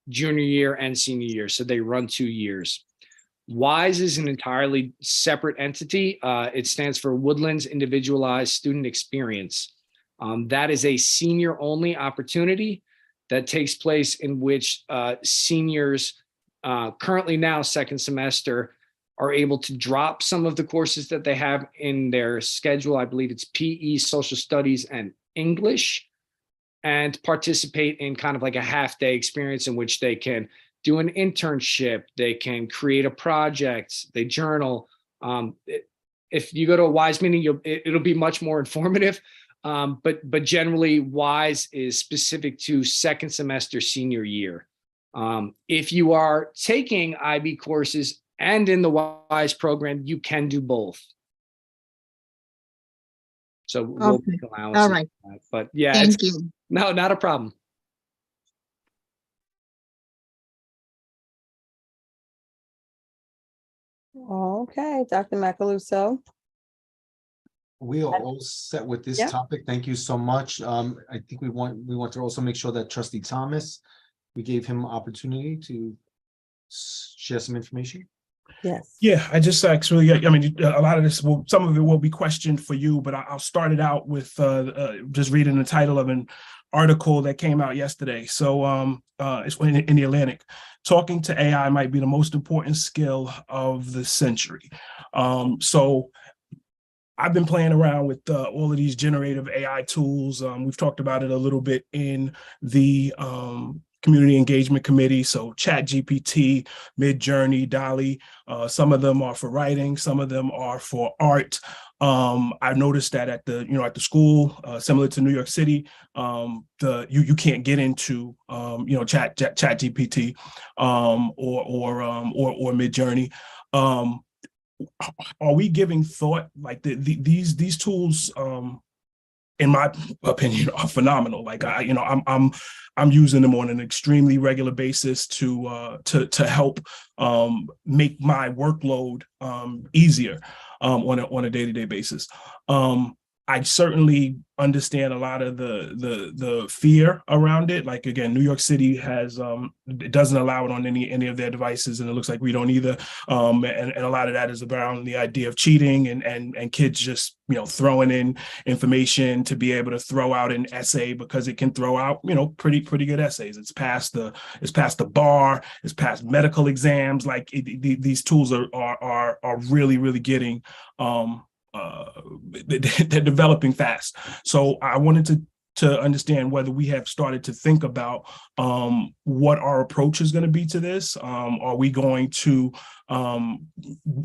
junior year and senior year, so they run 2 years. WISE is an entirely separate entity. It stands for Woodlands Individualized Student Experience. That is a senior-only opportunity that takes place in which seniors currently now second semester are able to drop some of the courses that they have in their schedule. I believe it's PE, social studies, and English, and participate in kind of like a half-day experience in which they can do an internship, they can create a project, they journal. If you go to a WISE meeting, it'll be much more informative. But generally, WISE is specific to second semester senior year. If you are taking IB courses and in the WISE program, you can do both. So we'll make allowances. All right. For that. But yeah, Thank you. No, not a problem. Okay, Dr. Macaluso. We are all set with this Yeah. topic. Thank you so much. I think we want to also make sure that Trustee Thomas, we gave him opportunity to share some information. Yes. Yeah, I just actually, I mean, a lot of this some of it will be questioned for you, but I'll start it out with just reading the title of an article that came out yesterday. So it's in the Atlantic. Talking to AI might be the most important skill of the century. So I've been playing around with all of these generative AI tools. We've talked about it a little bit in the Community Engagement Committee. So ChatGPT, Midjourney, DALL-E. Some of them are for writing. Some of them are for art. I've noticed that at the school, similar to New York City, you can't get into ChatGPT or Midjourney. Are we giving thought, like these tools, in my opinion, are phenomenal? Like I'm using them on an extremely regular basis to help make my workload easier on a day-to-day basis. I certainly understand a lot of the fear around it. Like, again, New York City has it doesn't allow it on any of their devices, and it looks like we don't either. And a lot of that is around the idea of cheating and kids just throwing in information to be able to throw out an essay because it can throw out pretty good essays. It's past the bar, it's past medical exams. Like these tools are really getting they're developing fast. So I wanted to understand whether we have started to think about what our approach is going to be to this. Are we going to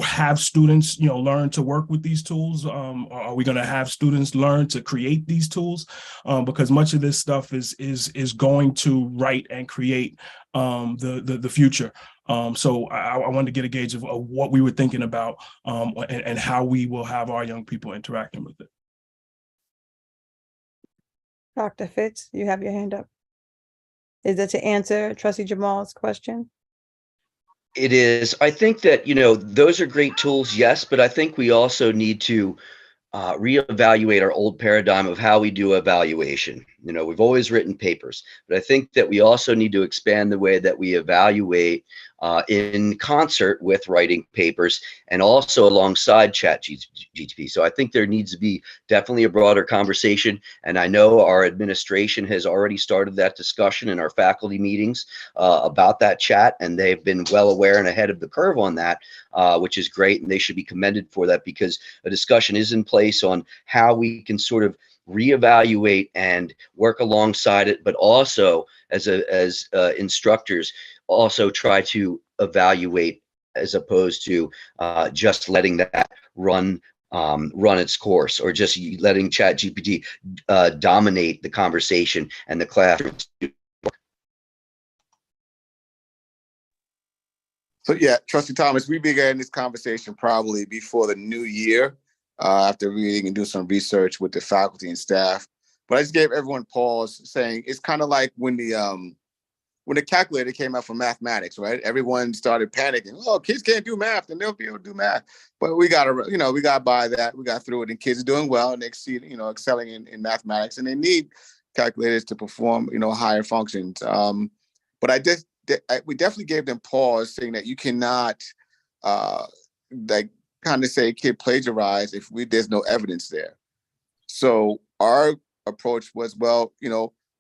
have students learn to work with these tools? Are we going to have students learn to create these tools? Because much of this stuff is going to write and create the future. So I wanted to get a gauge of what we were thinking about and how we will have our young people interacting with it. Dr. Fitz, you have your hand up. Is it to answer Trustee Jamal's question? It is. I think that, those are great tools, yes, but I think we also need to reevaluate our old paradigm of how we do evaluation. We've always written papers, but I think that we also need to expand the way that we evaluate in concert with writing papers and also alongside ChatGPT. So I think there needs to be definitely a broader conversation. And I know our administration has already started that discussion in our faculty meetings about that chat, and they've been well aware and ahead of the curve on that, which is great. And they should be commended for that, because a discussion is in place on how we can sort of reevaluate and work alongside it, but also as instructors also try to evaluate as opposed to just letting that run its course, or just letting ChatGPT dominate the conversation and the classroom. So yeah, Trustee Thomas, we began this conversation probably before the new year, after reading and doing some research with the faculty and staff. But I just gave everyone pause, saying it's kind of like when the calculator came out for mathematics, right? Everyone started panicking. Oh, kids can't do math, and they'll be able to do math. But we got by that. We got through it, and kids are doing well, and they exceed, excelling in mathematics, and they need calculators to perform, higher functions. But we definitely gave them pause, saying that you cannot, like, kind of say kid plagiarize if there's no evidence there. So our approach was, well,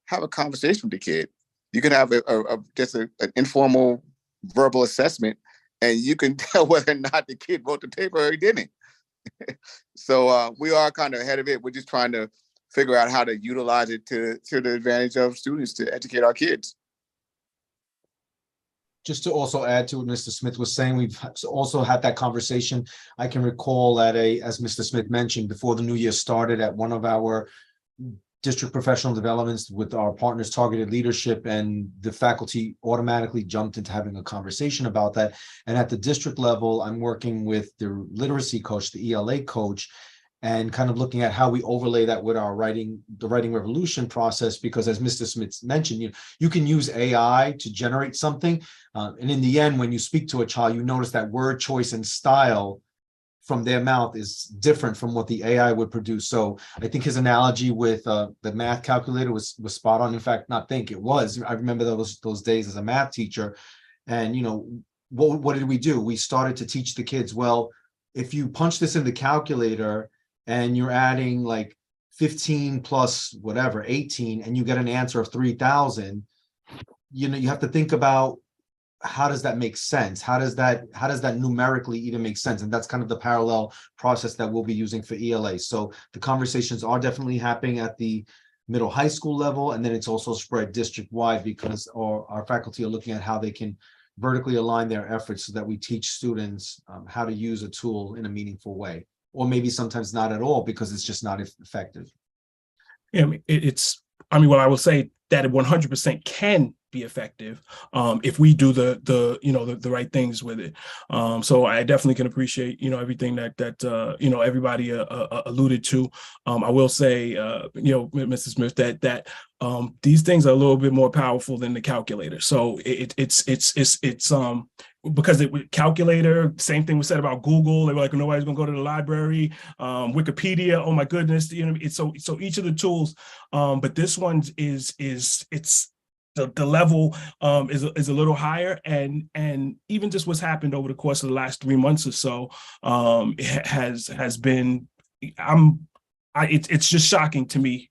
have a conversation with the kid. You can have just an informal verbal assessment, and you can tell whether or not the kid wrote the paper or he didn't. So we are kind of ahead of it. We're just trying to figure out how to utilize it to the advantage of students to educate our kids. Just to also add to what Mr. Smith was saying, we've also had that conversation. I can recall as Mr. Smith mentioned, before the new year started, at one of our district professional developments with our partners Targeted Leadership, and the faculty automatically jumped into having a conversation about that. And at the district level, I'm working with the literacy coach, the ELA coach, and kind of looking at how we overlay that with our the writing revolution process, because as Mr. Smith mentioned, you can use AI to generate something. And in the end, when you speak to a child, you notice that word choice and style from their mouth is different from what the AI would produce. So I think his analogy with the math calculator was spot on. In fact, it was. I remember those days as a math teacher. And, what did we do? We started to teach the kids, well, if you punch this in the calculator and you're adding like 15 plus whatever, 18, and you get an answer of 3,000, you have to think about, how does that make sense? How does that numerically even make sense? And that's kind of the parallel process that we'll be using for ELA. So the conversations are definitely happening at the middle high school level, and then it's also spread district wide, because our faculty are looking at how they can vertically align their efforts so that we teach students how to use a tool in a meaningful way, or maybe sometimes not at all because it's just not effective. Yeah, I will say that it 100% can be effective if we do the right things with it. So I definitely can appreciate everything that everybody alluded to. I will say Mr. Smith, that these things are a little bit more powerful than the calculator. So it's because calculator, same thing was said about Google. They were like, nobody's gonna go to the library. Wikipedia, oh my goodness, it's so each of the tools, but this one is the level is a little higher, and even just what's happened over the course of the last 3 months or so has been, it's just shocking to me,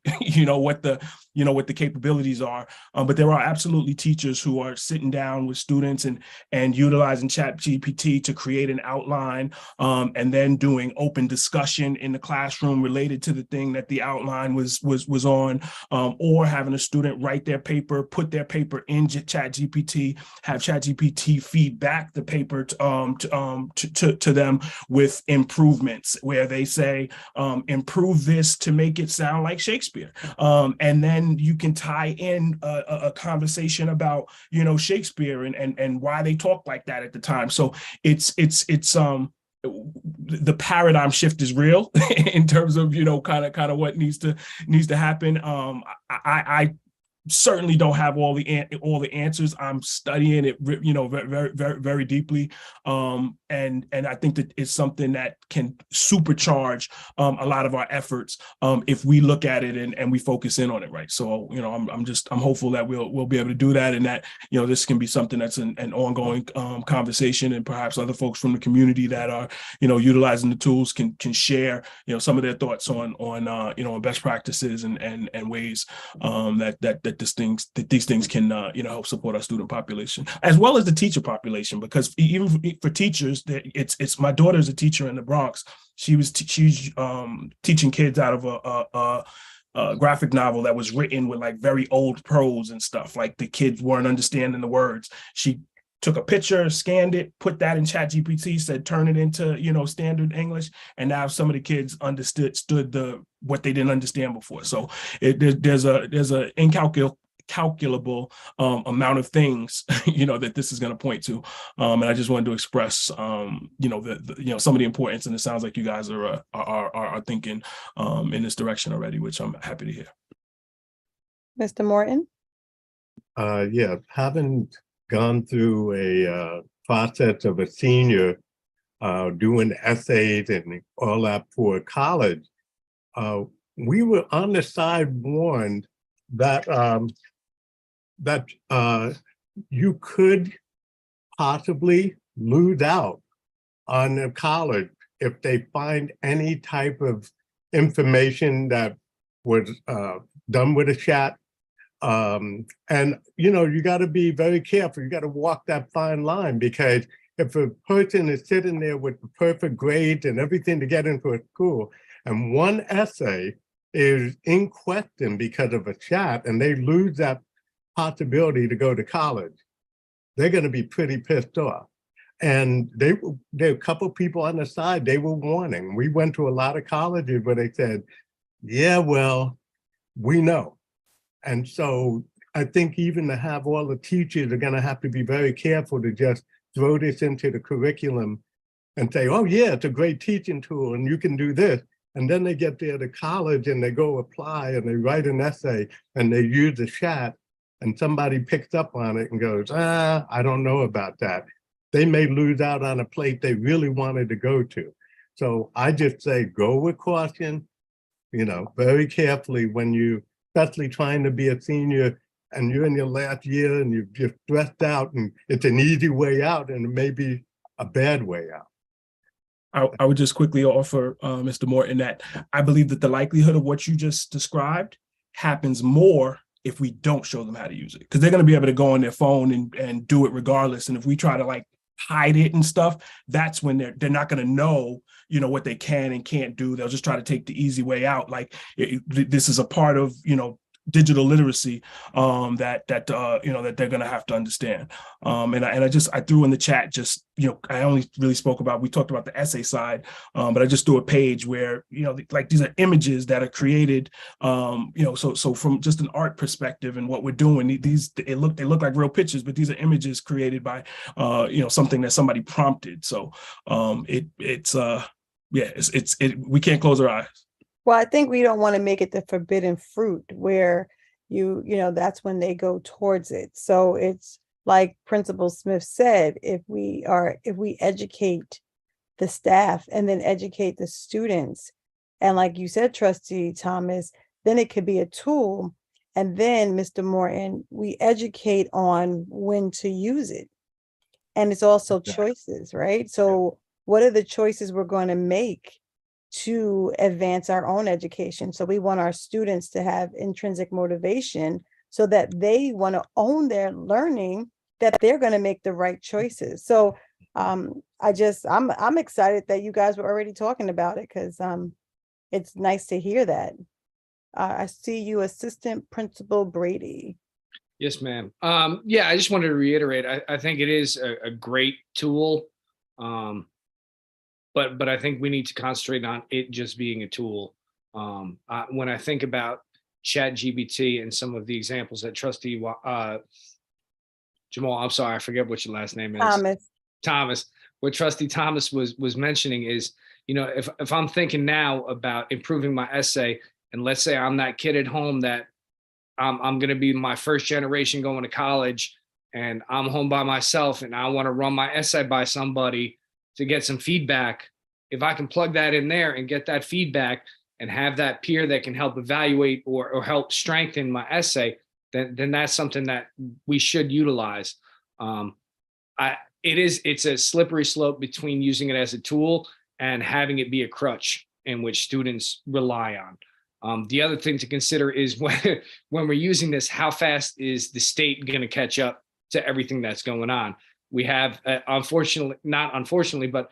what the capabilities are. But there are absolutely teachers who are sitting down with students and utilizing ChatGPT to create an outline, and then doing open discussion in the classroom related to the thing that the outline was on, or having a student write their paper, put their paper in ChatGPT, have ChatGPT feed back the paper to them with improvements, where they say, improve this to make it sound like Shakespeare, and then you can tie in a conversation about Shakespeare and why they talk like that at the time. So it's the paradigm shift is real in terms of kind of what needs to happen. I certainly don't have all the answers. I'm studying it, very, very, very deeply, and I think that it's something that can supercharge a lot of our efforts if we look at it and we focus in on it, right? So I'm hopeful that we'll be able to do that, and that this can be something that's an ongoing conversation, and perhaps other folks from the community that are utilizing the tools can share some of their thoughts on best practices and ways that these things can help support our student population as well as the teacher population, because even for teachers, it's my daughter's a teacher in the Bronx. She's teaching kids out of a graphic novel that was written with like very old prose and stuff. Like the kids weren't understanding the words. She took a picture, scanned it, put that in ChatGPT, said turn it into standard English, and now some of the kids understood what they didn't understand before. So there's an calculable amount of things, that this is going to point to. And I just wanted to express, some of the importance, and it sounds like you guys are thinking in this direction already, which I'm happy to hear. Mr. Morton? Yeah, having gone through a process of a senior doing essays and all that for college, we were on the side warned that you could possibly lose out on the college if they find any type of information that was done with a chat. And you got to be very careful. You got to walk that fine line, because if a person is sitting there with the perfect grades and everything to get into a school, and one essay is in question because of a chat, and they lose that possibility to go to college, they're going to be pretty pissed off. And there were a couple of people on the side, they were warning. We went to a lot of colleges where they said, yeah, well, we know. And so I think even to have all the teachers are going to have to be very careful to just throw this into the curriculum and say, oh yeah, it's a great teaching tool and you can do this. And then they get there to college and they go apply and they write an essay and they use the chat, and somebody picks up on it and goes, I don't know about that. They may lose out on a place they really wanted to go to. So I just say, go with caution, very carefully when you, especially trying to be a senior and you're in your last year and you've just stressed out and it's an easy way out and it may be a bad way out. I would just quickly offer, Mr. Morton, that I believe that the likelihood of what you just described happens more if we don't show them how to use it, because they're going to be able to go on their phone and do it regardless. And if we try to hide it and stuff, that's when they're not going to know, what they can and can't do. They'll just try to take the easy way out. This is a part of, digital literacy that they're going to have to understand. And I threw in the chat I only really we talked about the essay side, but I just threw a page where, these are images that are created, so from just an art perspective and what we're doing, they look like real pictures, but these are images created by, something that somebody prompted. So we can't close our eyes. Well, I think we don't want to make it the forbidden fruit where that's when they go towards it. So it's like Principal Smith said, if we educate the staff and then educate the students, and like you said, Trustee Thomas, then it could be a tool. And then, Mr. Morton, we educate on when to use it. And it's also choices, right? So what are the choices we're going to make to advance our own education? So we want our students to have intrinsic motivation so that they want to own their learning, that they're going to make the right choices. So I'm excited that you guys were already talking about it, because it's nice to hear that. I see you, Assistant Principal Brady. Yes, ma'am. I just wanted to reiterate, I think it is a great tool. But I think we need to concentrate on it just being a tool. When I think about ChatGPT and some of the examples that Trustee Jamal, I'm sorry, I forget what your last name is. Thomas. What Trustee Thomas was mentioning is, if I'm thinking now about improving my essay, and let's say I'm that kid at home that I'm going to be my first generation going to college, and I'm home by myself, and I want to run my essay by somebody to get some feedback. If I can plug that in there and get that feedback and have that peer that can help evaluate or help strengthen my essay, then that's something that we should utilize. It's a slippery slope between using it as a tool and having it be a crutch in which students rely on. The other thing to consider is when we're using this, how fast is the state going to catch up to everything that's going on? We have, not unfortunately, but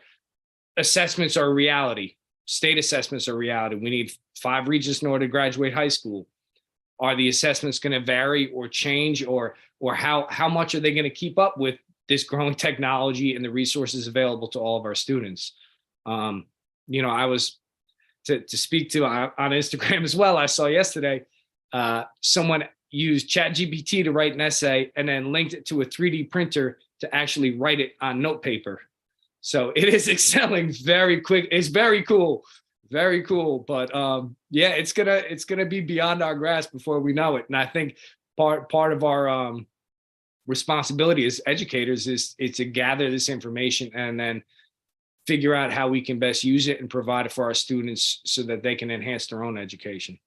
assessments are a reality. State assessments are a reality. We need 5 Regents in order to graduate high school. Are the assessments going to vary or change, or how much are they going to keep up with this growing technology and the resources available to all of our students? I was to speak to on Instagram as well. I saw yesterday someone used ChatGPT to write an essay and then linked it to a 3D printer to actually write it on note paper. So it is excelling very quick. It's very cool. Very cool. But yeah, it's gonna be beyond our grasp before we know it. And I think part of our responsibility as educators is to gather this information and then figure out how we can best use it and provide it for our students so that they can enhance their own education.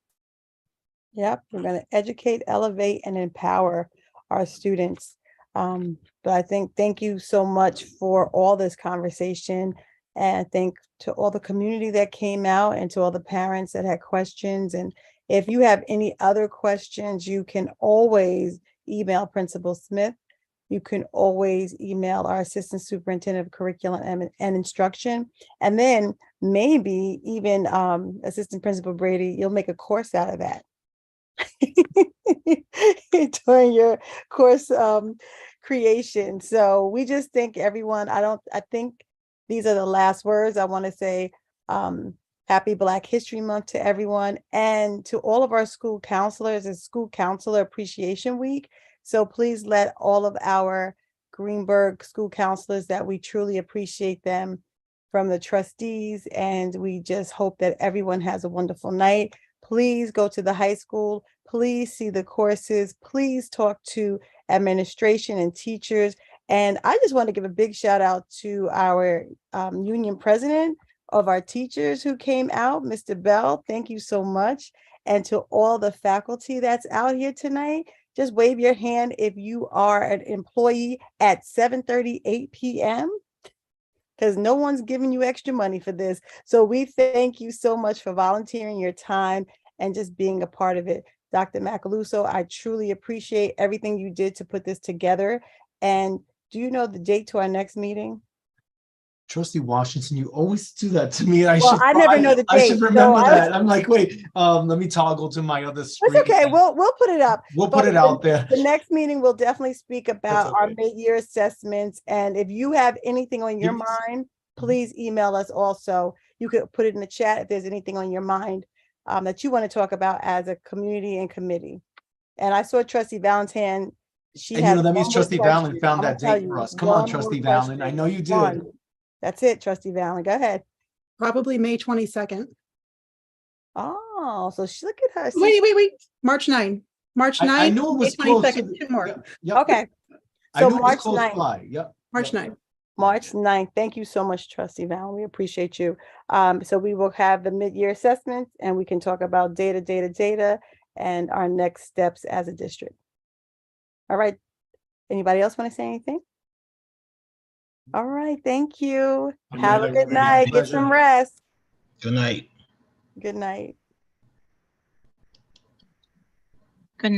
Yep, we're going to educate, elevate, and empower our students. But I think, thank you so much for all this conversation. And thank to all the community that came out and to all the parents that had questions. And if you have any other questions, you can always email Principal Smith. You can always email our Assistant Superintendent of Curriculum and Instruction. And then maybe even Assistant Principal Brady, you'll make a course out of that. During your course creation. So we just thank everyone. I think these are the last words. I want to say happy Black History Month to everyone and to all of our school counselors. It's School Counselor Appreciation Week. So please let all of our Greenburgh school counselors that we truly appreciate them from the trustees. And we just hope that everyone has a wonderful night. Please go to the high school. Please see the courses. Please talk to administration and teachers. And I just want to give a big shout out to our union president of our teachers who came out, Mr. Bell. Thank you so much. And to all the faculty that's out here tonight, just wave your hand if you are an employee at 7:38 p.m. because no one's giving you extra money for this. So we thank you so much for volunteering your time and just being a part of it. Dr. Macaluso, I truly appreciate everything you did to put this together. And do you know the date to our next meeting? Trustee Washington, you always do that to me. Well, I never know the I date, should so remember I- that. I'm like, wait, let me toggle to my other screen. It's okay, we'll put it up. We'll But put it out there. The next meeting, we'll definitely speak about our okay. mid-year assessments. And if you have anything on your Yes. mind, please email us also. You could put it in the chat if there's anything on your mind that you want to talk about as a community and committee. And I saw Trustee Valentine. She And has that one means more Trustee question. Valen found I'm that gonna tell date for you, us. Come on, one Trustee more Valen. I question. know you did. One. That's it, Trustee Valen. Go ahead. Probably May 22nd. Oh, so look at her. See, Wait. March 9. March 9th. I knew it was May close. 22nd, two more. Yep. okay. I So knew it was March close 9th. by. Yep. March Yep. 9th. March 9th. Thank you so much, Trustee Val. We appreciate you. So we will have the mid-year assessments and we can talk about data, and our next steps as a district. All right. Anybody else want to say anything? All right. Thank you. Good Have night, a good everybody. night. Get Pleasure. some rest. Good night. Good night.